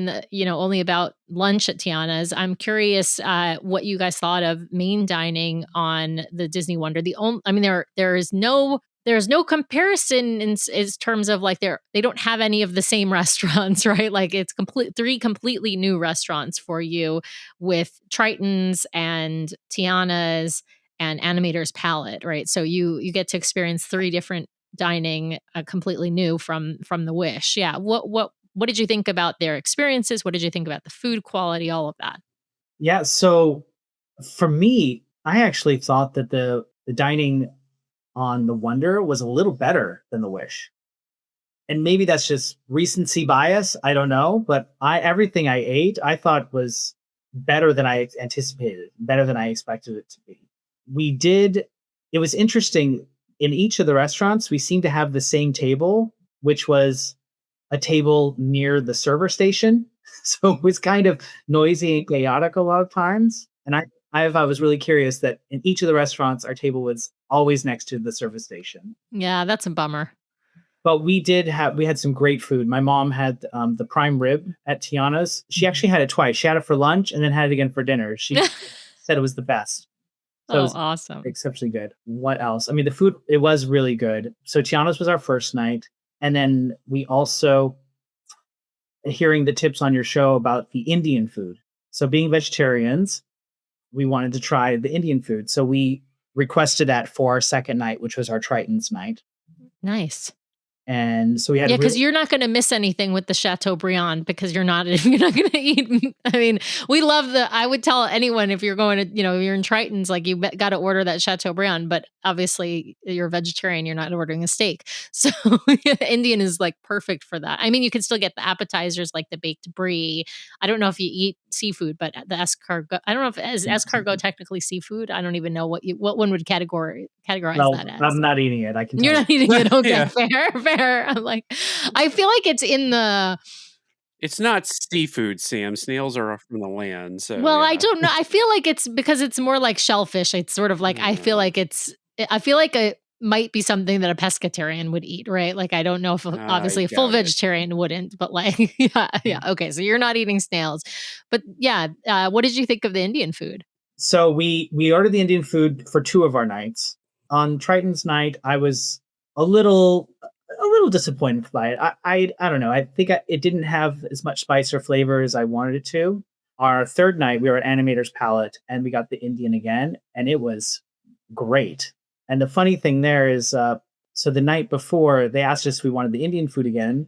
only about lunch at Tiana's. I'm curious what you guys thought of main dining on the Disney Wonder. There's no comparison in terms of like they don't have any of the same restaurants, right? Like it's three completely new restaurants for you with Triton's and Tiana's and Animator's Palate, right? So you get to experience three different dining, completely new from the Wish. Yeah. What did you think about their experiences? What did you think about the food quality? All of that. Yeah. So for me, I actually thought that the dining on the Wonder was a little better than the Wish. And maybe that's just recency bias. I don't know. But everything I ate, I thought was better than I anticipated, better than I expected it to be. It was interesting. In each of the restaurants, we seemed to have the same table, which was a table near the server station. So it was kind of noisy and chaotic a lot of times. And I was really curious that in each of the restaurants, our table was always next to the service station. Yeah, that's a bummer. But we had some great food. My mom had the prime rib at Tiana's. She actually had it twice. She had it for lunch and then had it again for dinner. She said it was the best. So it was awesome. exceptionally good. What else? I mean, the food, it was really good. So Tiana's was our first night. And then we also, hearing the tips on your show about the Indian food. So being vegetarians, we wanted to try the Indian food. So we requested that for our second night, which was our Triton's night. Nice. And so we had Yeah, because really, you're not going to miss anything with the Chateaubriand because you're not you're not going to eat. I mean, we love I would tell anyone if you're going to, you're in Triton's, like you got to order that Chateaubriand, but obviously you're a vegetarian, you're not ordering a steak. So Indian is like perfect for that. I mean, you can still get the appetizers like the baked brie. I don't know if you eat seafood, but the escargot, I don't know if is escargot technically seafood. I don't even know what one would categorize well, that as. I'm not eating it. I can tell You're you. not eating it. Okay, Yeah. fair. I'm like, I feel like it's in the. It's not seafood, Sam. Snails are from the land, so Well, I yeah. don't know. I feel like it's because it's more like shellfish. It's sort of like I feel like it might be something that a pescatarian would eat, right? Like I don't know if I obviously a full doubt it. vegetarian wouldn't, but like yeah. Okay, so you're not eating snails, but yeah. What did you think of the Indian food? So we ordered the Indian food for 2 of our nights. On Triton's night, I was a little disappointed by it. I don't know. I think it didn't have as much spice or flavor as I wanted it to. Our 3rd night, we were at Animator's Palate, and we got the Indian again, and it was great. And the funny thing there is, so the night before, they asked us if we wanted the Indian food again,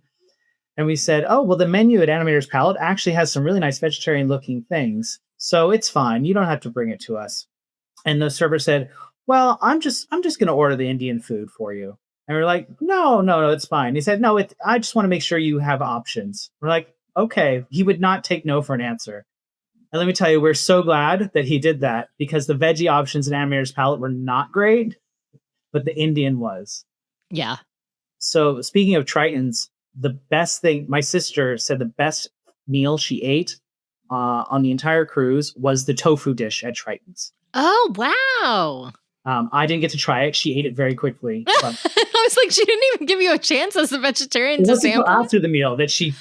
and we said, "Oh, well, the menu at Animator's Palette actually has some really nice vegetarian-looking things, so it's fine. You don't have to bring it to us." And the server said, "Well, I'm just going to order the Indian food for you." And we're like, "No, it's fine." He said, "No, I just want to make sure you have options." We're like, "Okay." He would not take no for an answer. And let me tell you, we're so glad that he did that because the veggie options in Animator's Palette were not great, but the Indian was. Yeah. So speaking of Tritons, the best thing, my sister said the best meal she ate on the entire cruise was the tofu dish at Triton's. Oh wow. I didn't get to try it. She ate it very quickly. But I was like, she didn't even give you a chance as a vegetarian it to wasn't until sample it? after the meal that she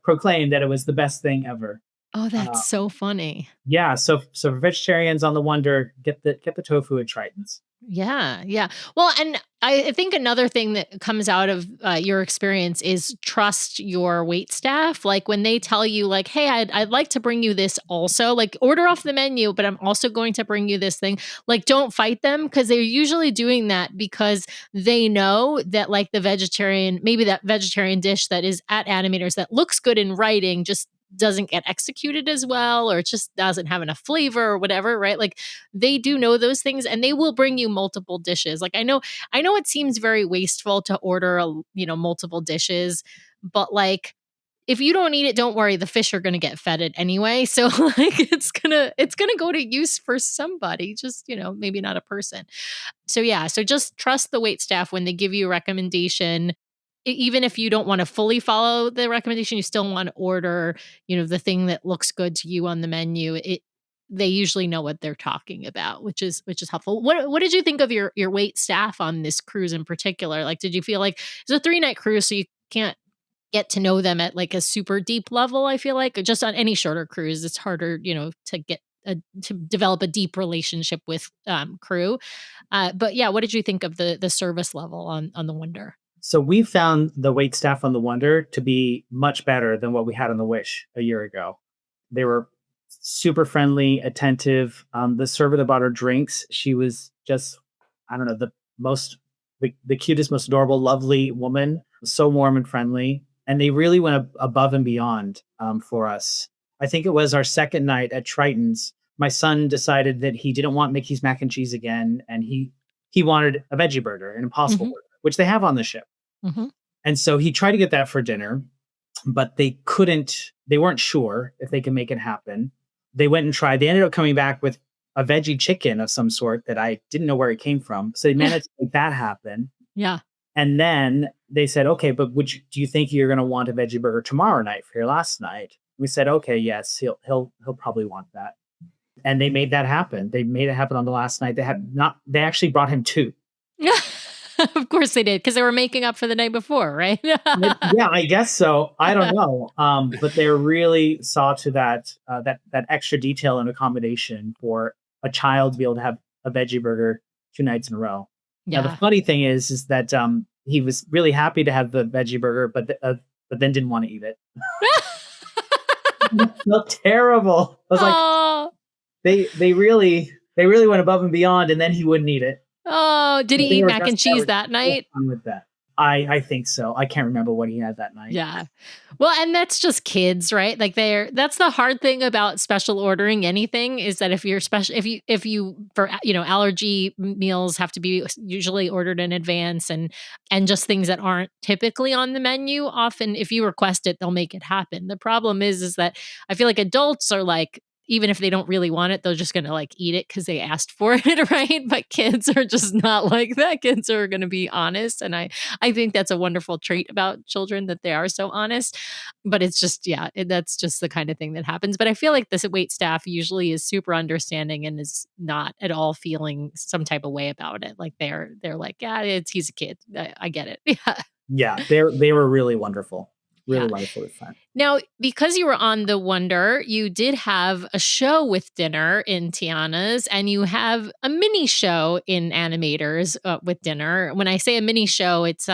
proclaimed that it was the best thing ever. Oh, Uh, that's so funny. yeah, so for vegetarians on the Wonder, get the tofu at Triton's. Yeah. Well, and I think another thing that comes out of your experience is trust your wait staff. Like when they tell you, like, "Hey, I'd like to bring you this also." Like order off the menu, but I'm also going to bring you this thing. Like, don't fight them because they're usually doing that because they know that, like, maybe that vegetarian dish that is at Animators that looks good in writing just doesn't get executed as well, or it just doesn't have enough flavor or whatever, right? Like they do know those things and they will bring you multiple dishes. Like I know it seems very wasteful to order multiple dishes, but like if you don't eat it, don't worry, the fish are going to get fed it anyway. So like it's going to go to use for somebody, just, maybe not a person. So yeah, so just trust the wait staff when they give you a recommendation. Even if you don't want to fully follow the recommendation, you still want to order, the thing that looks good to you on the menu. They usually know what they're talking about, which is helpful. What did you think of your wait staff on this cruise in particular? Like, did you feel like it's a 3-night cruise, so you can't get to know them at like a super deep level? I feel like just on any shorter cruise, it's harder, to develop a deep relationship with crew. But yeah, what did you think of the service level on the Wonder? So we found the wait staff on the Wonder to be much better than what we had on the Wish a year ago. They were super friendly, attentive. The server that bought our drinks, she was just, I don't know, the cutest, most adorable, lovely woman. So warm and friendly, and they really went above and beyond for us. I think it was our 2nd night at Triton's. My son decided that he didn't want Mickey's mac and cheese again, and he wanted a veggie burger, an Impossible Mhm. burger, which they have on the ship. Mhm. And so he tried to get that for dinner, but they weren't sure if they could make it happen. They went and tried. They ended up coming back with a veggie chicken of some sort that I didn't know where it came from. So they managed to make that happen. Yeah. And then they said, "Okay, but do you think you're going to want a veggie burger tomorrow night for your last night?" We said, "Okay, yes, he'll probably want that." And they made that happen. They made it happen on the last night. They actually brought him 2. Of course they did, because they were making up for the night before, right? Yeah, I guess so. I don't know. But they really saw to that extra detail and accommodation for a child to be able to have a veggie burger 2 nights in a row. Now, the Yeah. funny thing is that he was really happy to have the veggie burger, but then didn't want to eat it. It felt terrible. I was like, Oh. they really went above and beyond, and then he wouldn't eat it. Oh, did he They eat were mac and just- they were cheese that so night? fun with that. I think so. I can't remember what he had that night. Yeah. Well, and that's just kids, right? Like that's the hard thing about special ordering anything is that if you're special if you for allergy meals have to be usually ordered in advance and just things that aren't typically on the menu, often if you request it, they'll make it happen. The problem is that I feel like adults are like even if they don't really want it, they're just going to like eat it because they asked for it, right? But kids are just not like that. Kids are going to be honest. And I think that's a wonderful trait about children that they are so honest. But it's just, yeah, that's just the kind of thing that happens. But I feel like this wait staff usually is super understanding and is not at all feeling some type of way about it. Like they're like, yeah, he's a kid. I get it. Yeah. Yeah, they were really wonderful. Really Yeah. wonderful fun. Now, because you were on the Wonder, you did have a show with dinner in Tiana's, and you have a mini show in Animators with dinner. When I say a mini show, it's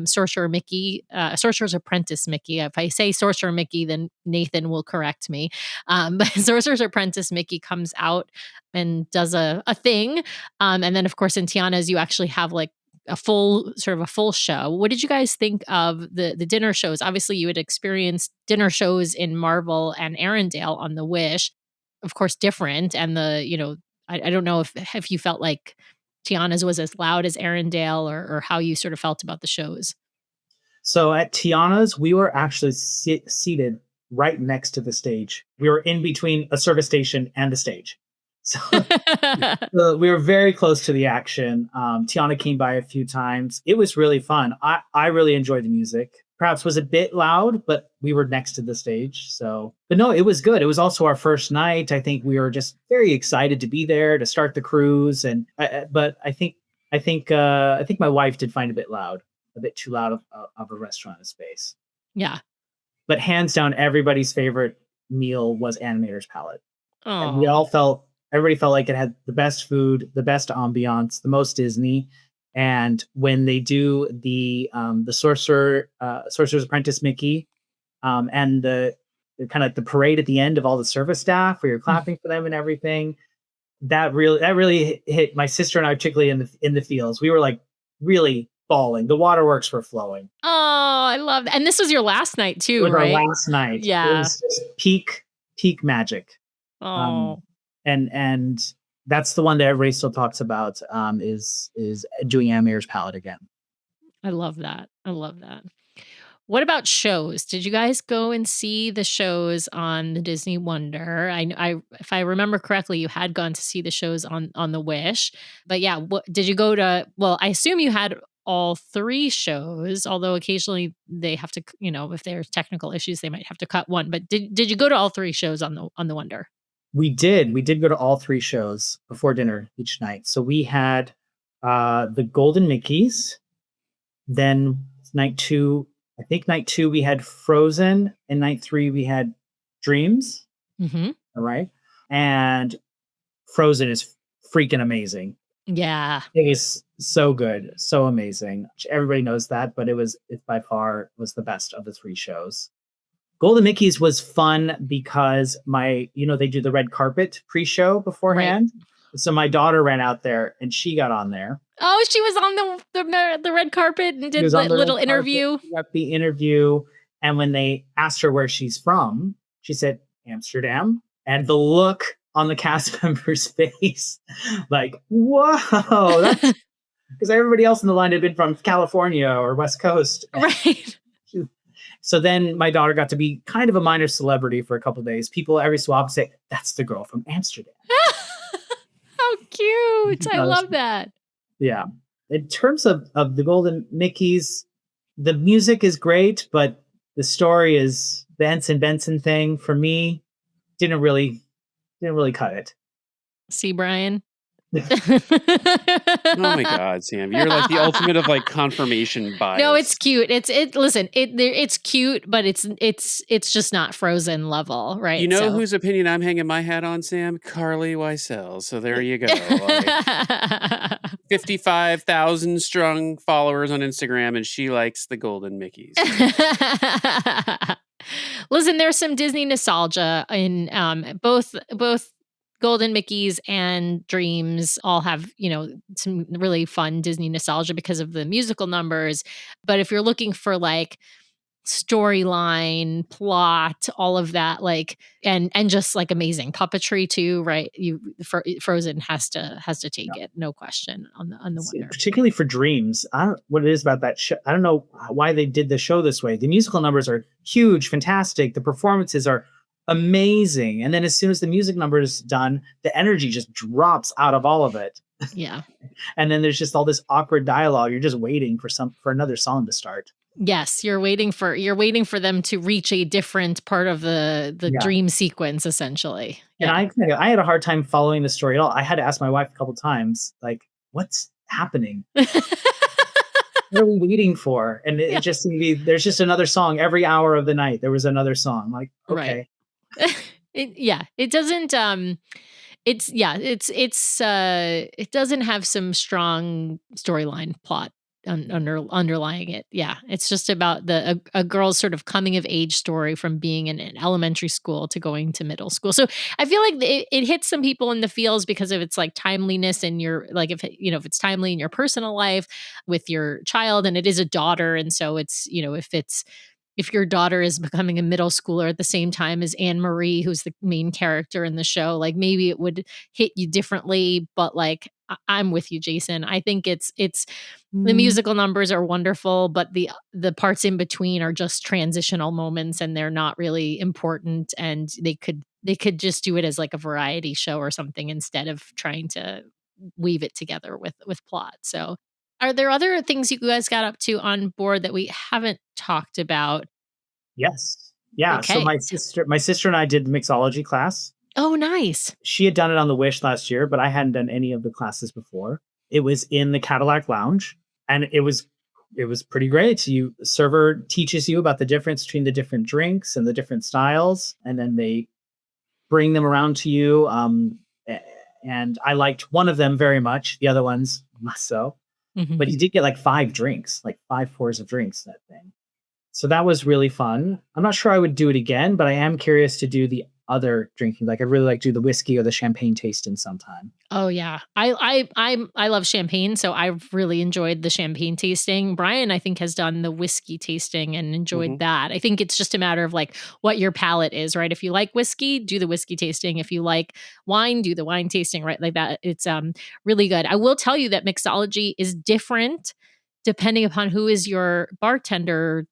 Sorcerer Mickey, Sorcerer's Apprentice Mickey. If I say Sorcerer Mickey, then Nathan will correct me. But Sorcerer's Apprentice Mickey comes out and does a thing, and then of course in Tiana's you actually have like a full show. What did you guys think of the dinner shows? Obviously, you had experienced dinner shows in Marvel and Arendelle on the Wish, of course, different. And I don't know if you felt like Tiana's was as loud as Arendelle or how you sort of felt about the shows. So at Tiana's, we were actually seated right next to the stage. We were in between a service station and the stage. So we were very close to the action. Tiana came by a few times. It was really fun. I really enjoyed the music. Perhaps was a bit loud, but we were next to the stage. But no, it was good. It was also our first night. I think we were just very excited to be there to start the cruise. But I think my wife did find it a bit too loud of a restaurant space. Yeah. But hands down, everybody's favorite meal was Animator's Palate. And everybody felt like it had the best food, the best ambiance, the most Disney. And when they do the Sorcerer's Apprentice Mickey, and the kind of the parade at the end of all the service staff where you're clapping for them and everything, that really hit my sister and I, particularly in the feels. We were like really bawling. The waterworks were flowing. Oh, I love that. And this was your last night too, it was right? Our last night. Yeah. It was just peak magic. Oh. And that's the one that everybody still talks about, is doing Animator's Palette again. I love that. What about shows? Did you guys go and see the shows on the Disney Wonder? If I remember correctly, you had gone to see the shows on the Wish. But yeah, did you go to? Well, I assume you had all 3 shows, although occasionally they have to, if there's technical issues, they might have to cut one. But did you go to all 3 shows on the Wonder? We did go to all 3 shows before dinner each night. So we had the Golden Mickeys. Then night 2 we had Frozen, and night 3 we had Dreams. Mm-hmm. All right. And Frozen is freaking amazing. Yeah. It is so good, so amazing. Everybody knows that, but it by far was the best of the 3 shows. Golden Mickey's was fun because they do the red carpet pre-show beforehand. Right. So my daughter ran out there and she got on there. Oh, she was on the red carpet and did that little interview. She got the interview. And when they asked her where she's from, she said, Amsterdam. And the look on the cast member's face, like, whoa, that's because everybody else in the line had been from California or West Coast. Right. So then my daughter got to be kind of a minor celebrity for a couple of days. People every so often say, that's the girl from Amsterdam. How cute. I love that. Yeah. In terms of the Golden Mickeys, the music is great, but the story is the Ensign Benson thing for me didn't really cut it. See, Brian? Oh my God, Sam! You're like the ultimate of like confirmation bias. No, it's cute. It's cute, but it's just not Frozen level, right? You know whose opinion I'm hanging my hat on, Sam? Carly Weissel. So there you go. 55,000 strong followers on Instagram, and she likes the Golden Mickeys. Listen, there's some Disney nostalgia in both Golden Mickeys and Dreams all have, some really fun Disney nostalgia because of the musical numbers. But if you're looking for like storyline, plot, all of that, like, and just like amazing puppetry too, right? Frozen has to take it, no question, on the winner. Particularly for Dreams. I don't know what it is about that show. I don't know why they did the show this way. The musical numbers are huge, fantastic. The performances are amazing. And then as soon as the music number is done, the energy just drops out of all of it. Yeah. And then there's just all this awkward dialogue. You're just waiting for another song to start. Yes, you're waiting for them to reach a different part of the dream sequence, essentially. And I had a hard time following the story at all. I had to ask my wife a couple times, like, what's happening? What are we waiting for? And it just seemed to be, there's just another song every hour of the night. There was another song. Like, okay. Right. It doesn't it doesn't have some strong storyline plot underlying it. Yeah, it's just about a girl's sort of coming of age story from being in an elementary school to going to middle school. So I feel like it hits some people in the feels because of its like timeliness, and your like if it's timely in your personal life with your child, and it is a daughter, and so it's if your daughter is becoming a middle schooler at the same time as Anne Marie, who's the main character in the show, like maybe it would hit you differently. But like, I'm with you, Jason. I think it's the musical numbers are wonderful, but the parts in between are just transitional moments, and they're not really important. And they could just do it as like a variety show or something instead of trying to weave it together with plot. So, are there other things you guys got up to on board that we haven't talked about? Yes. Yeah. Okay. So my sister and I did mixology class. Oh, nice. She had done it on the Wish last year, but I hadn't done any of the classes before. It was in the Cadillac Lounge, and it was pretty great. The server teaches you about the difference between the different drinks and the different styles, and then they bring them around to you. And I liked one of them very much. The other ones less so. Mm-hmm. But you did get like 5 drinks, like 5 pours of drinks, that thing. So that was really fun. I'm not sure I would do it again, but I am curious to do the other drinking. Like I'd really like to do the whiskey or the champagne tasting sometime. Oh yeah. I love champagne, so I've really enjoyed the champagne tasting. Brian, I think, has done the whiskey tasting and enjoyed that. I think it's just a matter of like what your palate is, right? If you like whiskey, do the whiskey tasting. If you like wine, do the wine tasting, right? Like that. It's really good. I will tell you that mixology is different depending upon who is your bartender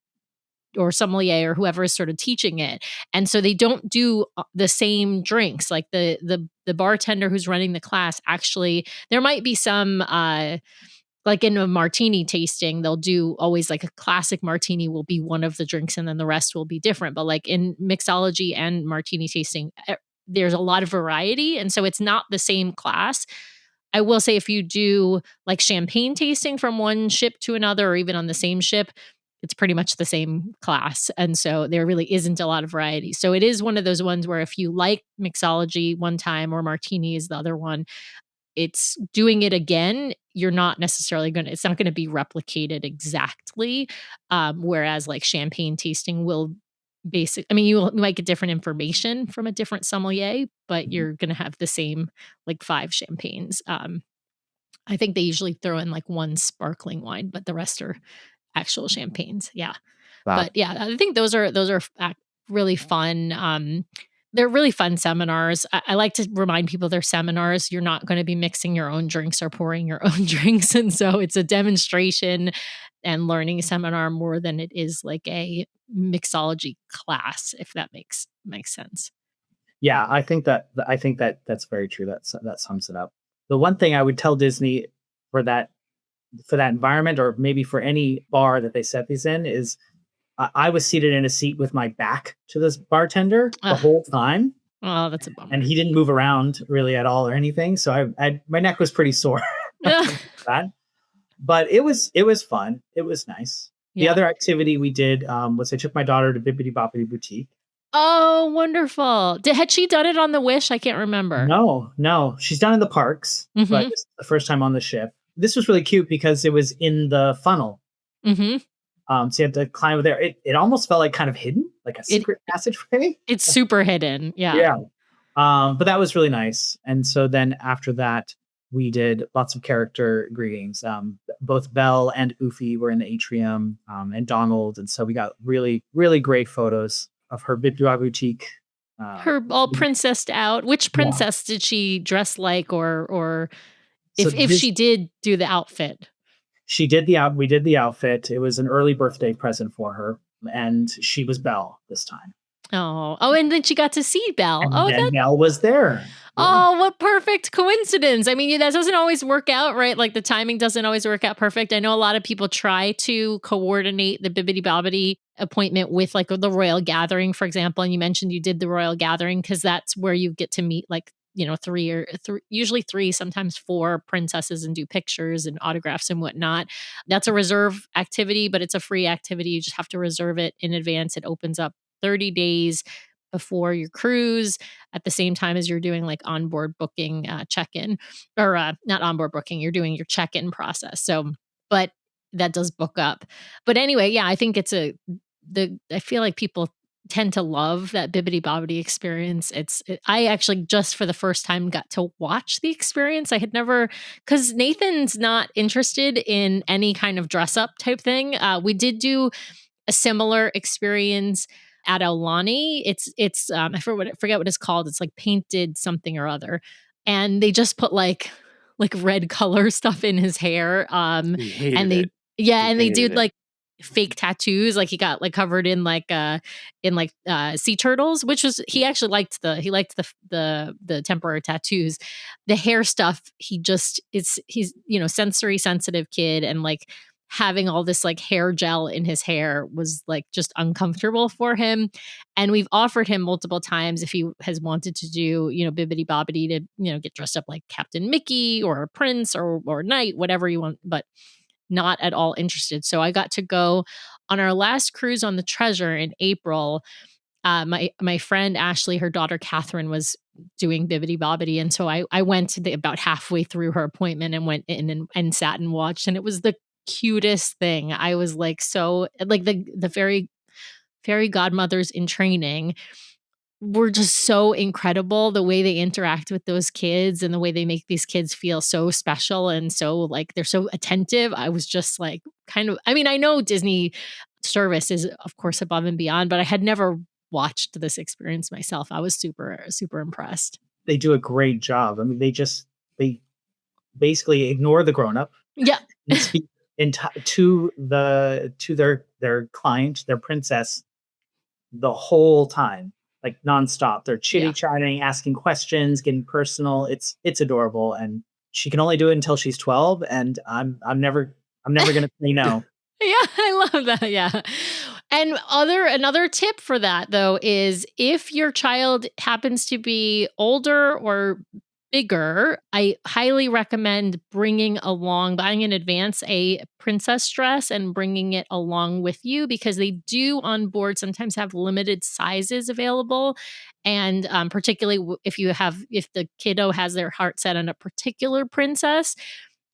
or sommelier or whoever is sort of teaching it. And so they don't do the same drinks. Like the bartender who's running the class, actually, there might be some like in a martini tasting, they'll do always like a classic martini will be one of the drinks and then the rest will be different. But like in mixology and martini tasting, there's a lot of variety. And so it's not the same class. I will say if you do like champagne tasting from one ship to another, or even on the same ship, it's pretty much the same class. And so there really isn't a lot of variety. So it is one of those ones where if you like mixology one time or martini is the other one, it's doing it again. You're not necessarily it's not going to be replicated exactly. Whereas like champagne tasting will you might get different information from a different sommelier, but you're going to have the same like 5 champagnes. I think they usually throw in like 1 sparkling wine, but the rest are actual champagnes. Yeah. Wow. But yeah, I think those are really fun. They're really fun seminars. I like to remind people they're seminars. You're not going to be mixing your own drinks or pouring your own drinks. And so it's a demonstration and learning seminar more than it is like a mixology class, if that makes sense. Yeah, I think that's very true. That sums it up. The one thing I would tell Disney for that environment, or maybe for any bar that they set these in, is I was seated in a seat with my back to this bartender the whole time. Oh, that's a bummer. And he didn't move around really at all or anything. So my neck was pretty sore. But it was fun. It was nice. The other activity we did was I took my daughter to Bibbidi Bobbidi Boutique. Oh, wonderful. Had she done it on the Wish? I can't remember. No. She's done in the parks, but this is the first time on the ship. This was really cute because it was in the funnel. Mm-hmm. So you had to climb there. It almost felt like kind of hidden, like a secret passageway. It's super hidden. Yeah. Yeah. But that was really nice. And so then after that, we did lots of character greetings. Both Belle and Oofy were in the atrium, and Donald. And so we got really, really great photos of her Bibua boutique. Her all princessed out. Which Yeah. princess did she dress like, or So if she did do the outfit? She did we did the outfit. It was an early birthday present for her, and she was Belle this time. Oh, and then she got to see Belle. And then Belle was there. Oh, what perfect coincidence. I mean, that doesn't always work out, right? Like the timing doesn't always work out perfect. I know a lot of people try to coordinate the Bibbidi Bobbidi appointment with like the royal gathering, for example. And you mentioned you did the royal gathering because that's where you get to meet like, usually three, sometimes four princesses and do pictures and autographs and whatnot. That's a reserve activity, but it's a free activity. You just have to reserve it in advance. It opens up 30 days before your cruise at the same time as you're doing like onboard booking check-in or not onboard booking, you're doing your check-in process. So, but that does book up. But anyway, yeah, I think I feel like people tend to love that Bibbidi Bobbidi experience. I actually just for the first time got to watch the experience. I had never, because Nathan's not interested in any kind of dress up type thing. We did do a similar experience at Aulani. It's I forget what it's called. It's like painted something or other, and they just put like red color stuff in his hair. He hated And they it. yeah, He and they hated did it. like fake tattoos. Like he got like covered in sea turtles, which was he actually liked the temporary tattoos. The hair stuff, he's sensory sensitive kid, and like having all this like hair gel in his hair was like just uncomfortable for him. And we've offered him multiple times if he has wanted to do, Bibbidi Bobbidi to, get dressed up like Captain Mickey or a prince or knight, whatever you want, but not at all interested. So I got to go on our last cruise on the Treasure in April. My friend Ashley, her daughter Catherine, was doing Bibbidi Bobbidi, and so I went about halfway through her appointment and went in and sat and watched, and it was the cutest thing. I was like so like the fairy godmothers in training were just so incredible, the way they interact with those kids and the way they make these kids feel so special and so like they're so attentive. I was just like I know Disney service is of course above and beyond, but I had never watched this experience myself. I was super, super impressed. They do a great job. I mean, they basically ignore the grown up. Yeah. And speak to their client, their princess, the whole time, like nonstop. They're chitty-chatting, asking questions, getting personal. It's adorable, and she can only do it until she's 12, and I'm never gonna say no. Yeah, I love that. Yeah. And another tip for that though is if your child happens to be older or bigger, I highly recommend buying in advance a princess dress and bringing it along with you because they do on board sometimes have limited sizes available. And particularly if the kiddo has their heart set on a particular princess.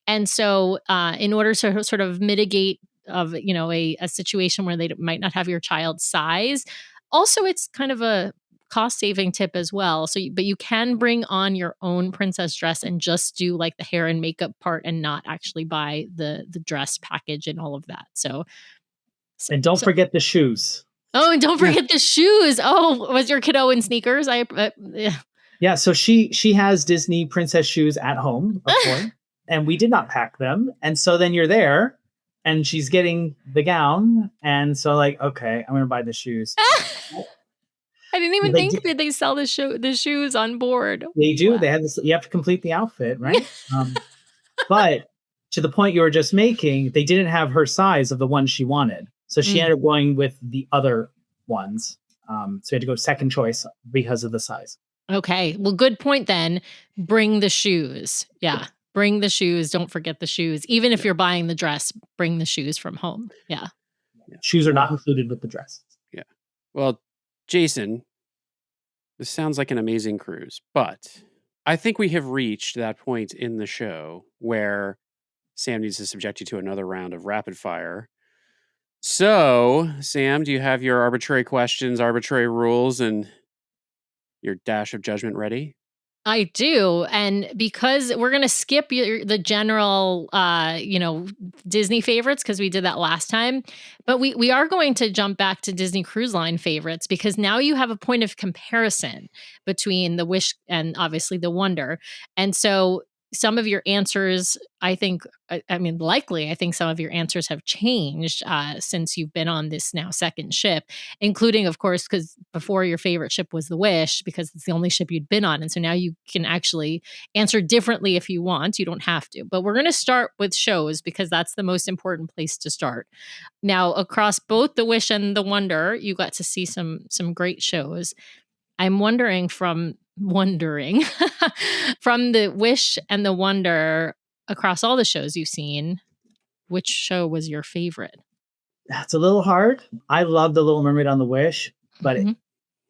And so in order to sort of mitigate of a situation where they might not have your child's size, also it's kind of a cost saving tip as well. So but you can bring on your own princess dress and just do like the hair and makeup part and not actually buy the dress package and all of that. And don't forget the shoes. Oh, and don't forget the shoes. Oh, was your kiddo in sneakers? Yeah, so she has Disney princess shoes at home, of course, and we did not pack them. And so then you're there and she's getting the gown, and so like, okay, I'm gonna buy the shoes. I didn't even think that they sell the shoes on board. They do. Wow. They have this. You have to complete the outfit, right? But to the point you were just making, they didn't have her size of the one she wanted, so she ended up going with the other ones. So you had to go second choice because of the size. Okay, well, good point then. Bring the shoes. Yeah. Bring the shoes. Don't forget the shoes. Even if you're buying the dress, bring the shoes from home. Yeah. Shoes are not included with the dress. Yeah. Well, Jason, this sounds like an amazing cruise, but I think we have reached that point in the show where Sam needs to subject you to another round of rapid fire. So, Sam, do you have your arbitrary questions, arbitrary rules, and your dash of judgment ready? I do, and because we're gonna skip the general, Disney favorites because we did that last time, but we are going to jump back to Disney Cruise Line favorites because now you have a point of comparison between the Wish and obviously the Wonder, and so some of your answers, I think, I mean, likely, I think some of your answers have changed since you've been on this now second ship, including, of course, because before your favorite ship was the Wish, because it's the only ship you'd been on. And so now you can actually answer differently if you want. You don't have to. But we're going to start with shows because that's the most important place to start. Now, across both the Wish and the Wonder, you got to see some great shows. I'm wondering from from the Wish and the Wonder across all the shows you've seen, which show was your favorite? It's a little hard. I love the Little Mermaid on the Wish, but Mhm.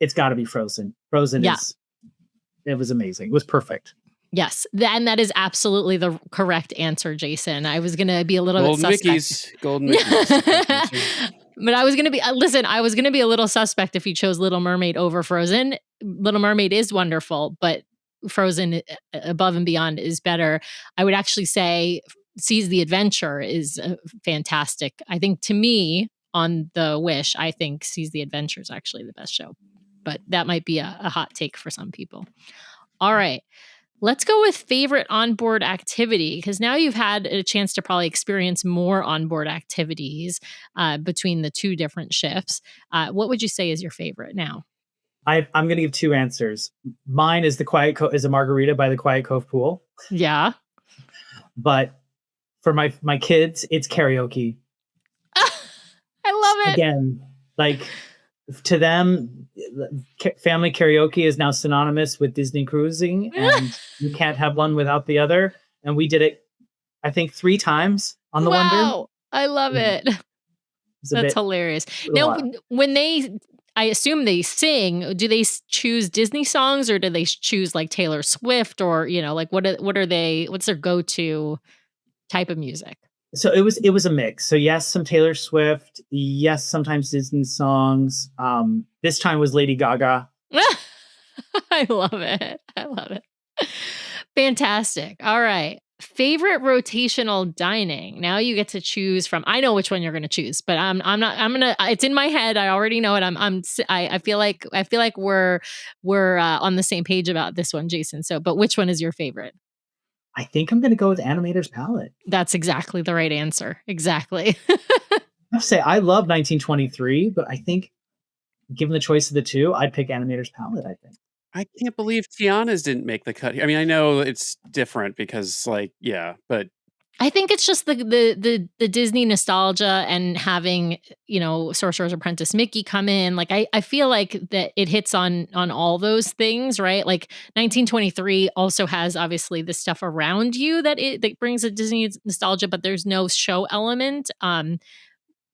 it's got to be Frozen. Frozen Yeah. it was amazing. It was perfect. Yes, and that is absolutely the correct answer, Jason. I was gonna be a little Golden bit suspect. Mickey's. Golden Mickey's. Correct answer. But I was gonna be listen, I was gonna be a little suspect if you chose Little Mermaid over Frozen. Little Mermaid is wonderful, but Frozen above and beyond is better. I would actually say Seize the Adventure is fantastic. I think to me, on the Wish, I think Seize the Adventure is actually the best show. But that might be a hot take for some people. All right. Let's go with favorite onboard activity because now you've had a chance to probably experience more onboard activities between the two different ships. What would you say is your favorite now? I'm going to give two answers. Mine is is a margarita by the Quiet Cove pool, Yeah. but for my kids, it's karaoke. I love it. Again, like to them, family karaoke is now synonymous with Disney cruising, and you can't have one without the other. And we did it, I think, 3 times on the Wonder. Wow. I love it. That's hilarious. Now, when I assume they sing, do they choose Disney songs or do they choose like Taylor Swift or, like what's their go-to type of music? So it was a mix. So yes, some Taylor Swift, yes, sometimes Disney songs. This time was Lady Gaga. I love it. Fantastic. All right. Favorite rotational dining. Now you get to choose from. I know which one you're going to choose, but I'm gonna. It's in my head. I already know it. I feel like we're on the same page about this one, Jason. So, but which one is your favorite? I think I'm going to go with Animator's Palate. That's exactly the right answer. Exactly. I say I love 1923, but I think given the choice of the two, I'd pick Animator's Palate, I think. I can't believe Tiana's didn't make the cut here. I mean, I know it's different because, but I think it's just the Disney nostalgia and having, Sorcerer's Apprentice Mickey come in. Like I feel like that it hits on all those things, right? Like 1923 also has obviously the stuff around you that brings a Disney nostalgia, but there's no show element.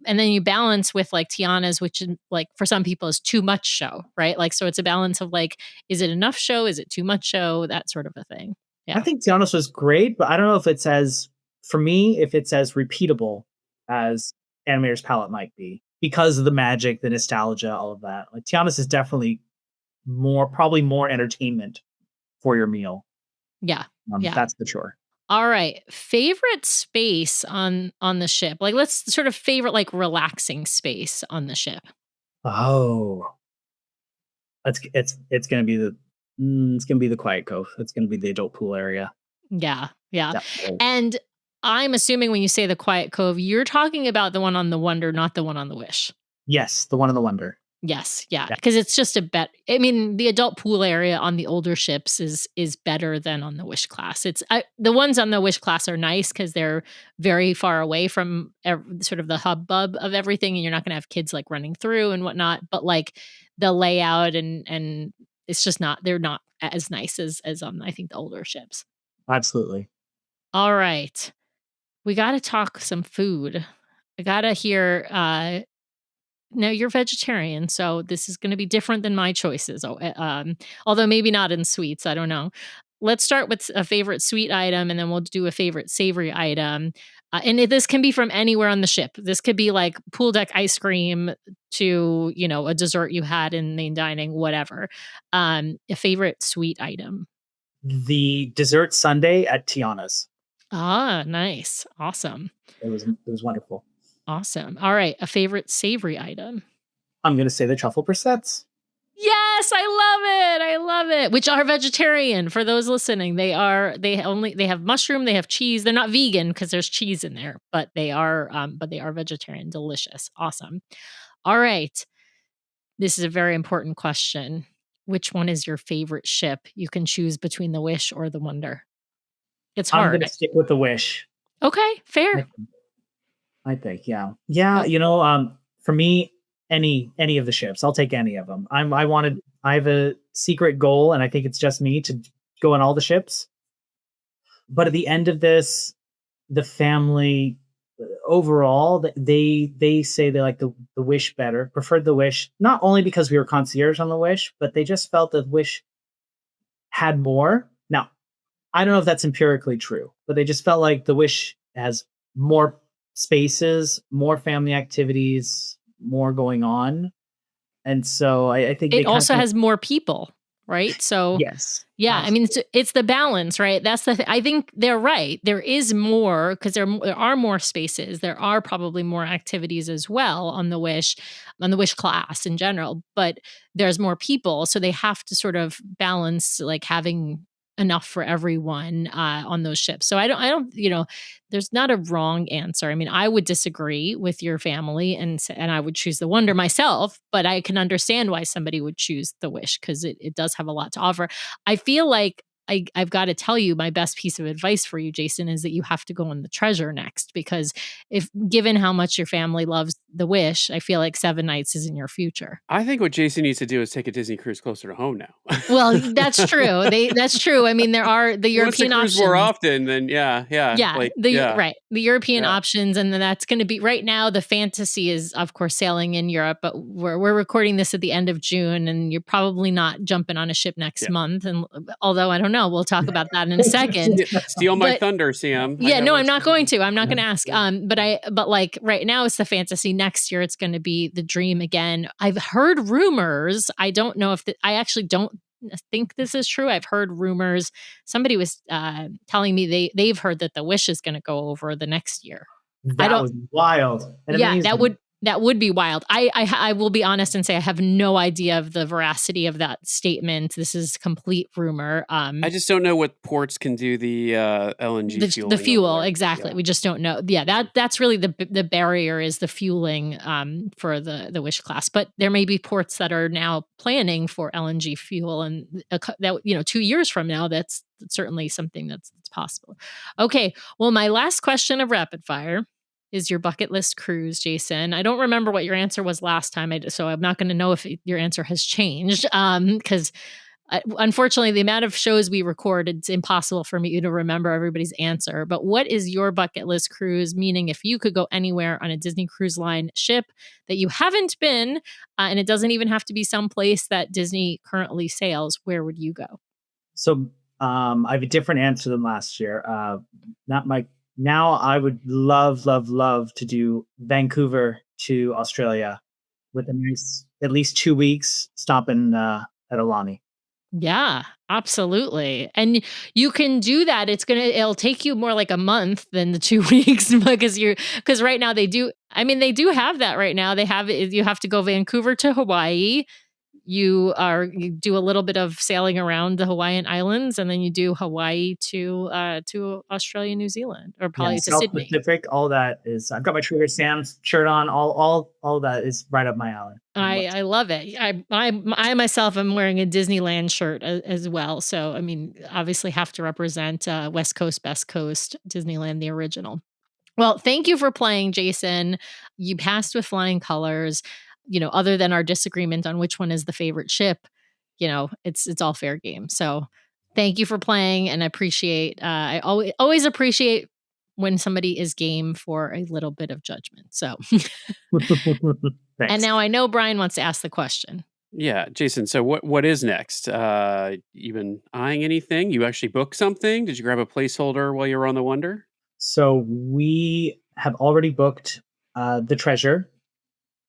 And then you balance with like Tiana's, which like for some people is too much show, right? Like, so it's a balance of like, is it enough show? Is it too much show? That sort of a thing. Yeah. I think Tiana's was great, but I don't know if it's as repeatable as Animator's Palette might be because of the magic, the nostalgia, all of that. Like Tiana's is definitely probably more entertainment for your meal. Yeah. That's for sure. All right. Favorite space on the ship? Like let's sort of favorite like relaxing space on the ship. Oh. It's going to be the Quiet Cove. It's going to be the adult pool area. Yeah. And I'm assuming when you say the Quiet Cove, you're talking about the one on the Wonder, not the one on the Wish. Yes, the one on the Wonder. Yes, yeah, because it's just the adult pool area on the older ships is better than on the Wish class. The ones on the Wish class are nice because they're very far away from sort of the hubbub of everything, and you're not going to have kids like running through and whatnot. But like the layout and it's just they're not as nice as on I think the older ships. Absolutely. All right, we got to talk some food. I got to hear. Now you're vegetarian, so this is going to be different than my choices. Although maybe not in sweets, I don't know. Let's start with a favorite sweet item, and then we'll do a favorite savory item. This can be from anywhere on the ship. This could be like pool deck ice cream to, a dessert you had in main dining, whatever. A favorite sweet item. The dessert sundae at Tiana's. Ah, nice. Awesome. It was wonderful. Awesome. All right. A favorite savory item. I'm going to say the truffle brisettes. Yes, I love it. Which are vegetarian for those listening. They have mushroom, they have cheese. They're not vegan because there's cheese in there, but they are vegetarian. Delicious. Awesome. All right. This is a very important question. Which one is your favorite ship? You can choose between the Wish or the Wonder. It's I'm hard. going to stick with the Wish. Okay, fair. I think, yeah. Yeah, for me, any of the ships. I'll take any of them. I have a secret goal, and I think it's just me to go on all the ships. But at the end of this, the family overall, they say they like the Wish better, preferred the Wish, not only because we were concierge on the Wish, but they just felt that Wish had more. Now, I don't know if that's empirically true, but they just felt like the Wish has more spaces, more family activities, more going on. And so I think it also has more people, right? So yes. Yeah, Absolutely. I mean, it's the balance, right? That's the I think they're right. There is more because there are more spaces. There are probably more activities as well on the Wish class in general, but there's more people, so they have to sort of balance like having enough for everyone on those ships. So I don't, there's not a wrong answer. I mean, I would disagree with your family and I would choose the Wonder myself, but I can understand why somebody would choose the Wish because it does have a lot to offer. I feel like I've got to tell you my best piece of advice for you, Jason, is that you have to go on the Treasure next because given how much your family loves the Wish, I feel like 7 nights is in your future. I think what Jason needs to do is take a Disney cruise closer to home now. Well, that's true. That's true. I mean, there are the European options more often than yeah. Right. The European options, and then that's going to be right now. The fantasy is, of course, sailing in Europe, but we're recording this at the end of June, and you're probably not jumping on a ship next month. And although I don't know, we'll talk about that in a second. Steal my thunder, Sam. Yeah, no, I'm not going to. I'm not going to ask. But like right now, it's the fantasy. Next year, it's going to be the dream again. I've heard rumors. I don't know if I actually don't think this is true. I've heard rumors. Somebody was telling me they've heard that the Wish is going to go over the next year. That was wild. Yeah, amazing. that would be wild. I will be honest and say I have no idea of the veracity of that statement. This is complete rumor. I just don't know what ports can do the LNG fuel. The fuel, exactly. Yeah. We just don't know. Yeah, that's really the barrier is the fueling for the Wish class. But there may be ports that are now planning for LNG fuel, and that 2 years from now, that's certainly something that's possible. Okay, well, my last question of rapid fire is your bucket list cruise, Jason. I don't remember what your answer was last time, so I'm not going to know if your answer has changed because unfortunately, the amount of shows we record, it's impossible for me to remember everybody's answer. But what is your bucket list cruise? Meaning if you could go anywhere on a Disney Cruise Line ship that you haven't been, and it doesn't even have to be someplace that Disney currently sails, where would you go? So I have a different answer than last year. Now I would love to do Vancouver to Australia with a nice at least 2 weeks stopping at Alani. Yeah, absolutely. And you can do that. It'll take you more like a month than the 2 weeks because right now they do have that right now. You have to go Vancouver to Hawaii. You do a little bit of sailing around the Hawaiian Islands, and then you do Hawaii to Australia, New Zealand, or probably to South Sydney. Pacific. All that is. I've got my Trader Sam's shirt on. All that is right up my alley. I love it. I myself am wearing a Disneyland shirt as well. So I mean, obviously have to represent West Coast, Best Coast, Disneyland, the original. Well, thank you for playing, Jason. You passed with flying colors. Other than our disagreement on which one is the favorite ship, it's all fair game. So thank you for playing, and I appreciate, I always appreciate when somebody is game for a little bit of judgment. So, and now I know Brian wants to ask the question. Yeah, Jason. So what is next? You been eyeing anything? You actually booked something? Did you grab a placeholder while you were on the Wonder? So we have already booked the Treasure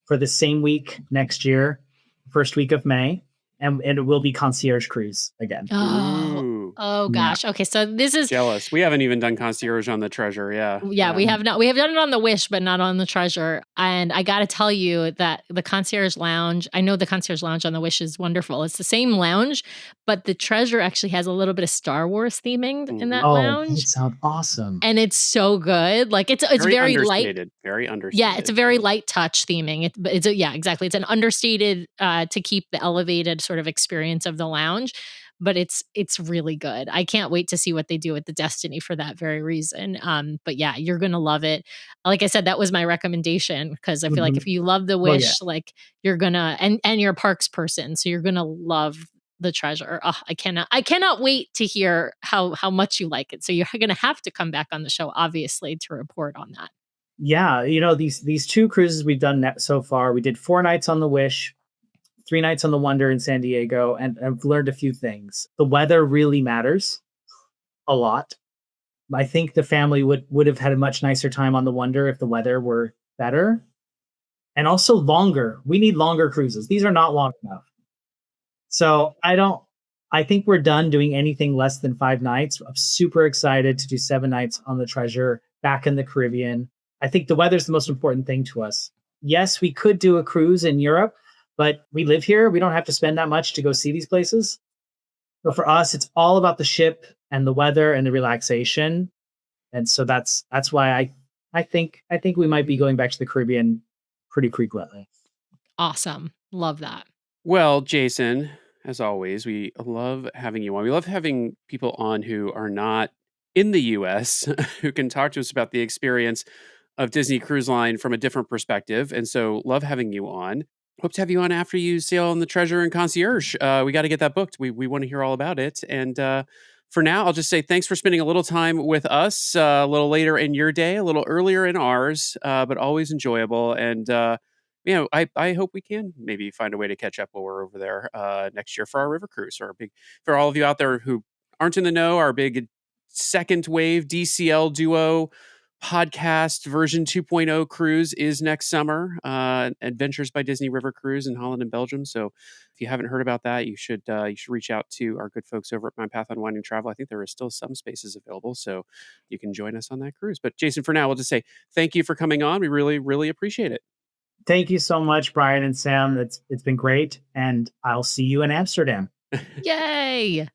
for the same week next year, first week of May, and it will be concierge cruise again. Ooh, Oh Yeah. gosh. Okay, so this is jealous. We haven't even done concierge on the Treasure. Yeah. yeah, we have not. We have done it on the Wish, but not on the Treasure. And I got to tell you that the concierge lounge. I know the concierge lounge on the Wish is wonderful. It's the same lounge, but the Treasure actually has a little bit of Star Wars theming in that Oh, that lounge, sounds awesome. and it's so good. Like it's very light. understated. Very understated. Yeah, it's a very light touch theming. But yeah, exactly. It's an understated to keep the elevated sort of experience of the lounge, but it's really good. I can't wait to see what they do with the Destiny for that very reason. But yeah, you're gonna love it. Like I said, that was my recommendation because I feel like if you love the Well, yeah. Wish, like you're gonna and you're a parks person, so you're gonna love the Treasure. Oh, I cannot wait to hear how much you like it. So you're gonna have to come back on the show, obviously, to report on that. Yeah, these two cruises we've done so far. We did 4 nights on the Wish, 3 nights on the Wonder in San Diego, and I've learned a few things. The weather really matters a lot. I think the family would have had a much nicer time on the Wonder if the weather were better, and also longer. We need longer cruises. These are not long enough. So I think we're done doing anything less than 5 nights. I'm super excited to do 7 nights on the Treasure back in the Caribbean. I think the weather's the most important thing to us. Yes, we could do a cruise in Europe, but we live here. We don't have to spend that much to go see these places. But for us, it's all about the ship and the weather and the relaxation. And so that's why I think we might be going back to the Caribbean pretty frequently. Awesome. Love that. Well, Jason, as always, we love having you on. We love having people on who are not in the US who can talk to us about the experience of Disney Cruise Line from a different perspective. And so love having you on. Hope to have you on after you sail on the Treasure and Concierge. We got to get that booked. We want to hear all about it. And for now, I'll just say thanks for spending a little time with us, a little later in your day, a little earlier in ours, but always enjoyable. And I hope we can maybe find a way to catch up while we're over there next year for our river cruise, or for all of you out there who aren't in the know, our big second wave DCL duo podcast version 2.0 cruise is next summer. Adventures by Disney River Cruise in Holland and Belgium. So if you haven't heard about that, you should reach out to our good folks over at My Path Unwinding Travel. I think there is still some spaces available, so you can join us on that cruise. But Jason, for now, we'll just say thank you for coming on. We really, really appreciate it. Thank you so much, Brian and Sam. It's been great, and I'll see you in Amsterdam. Yay!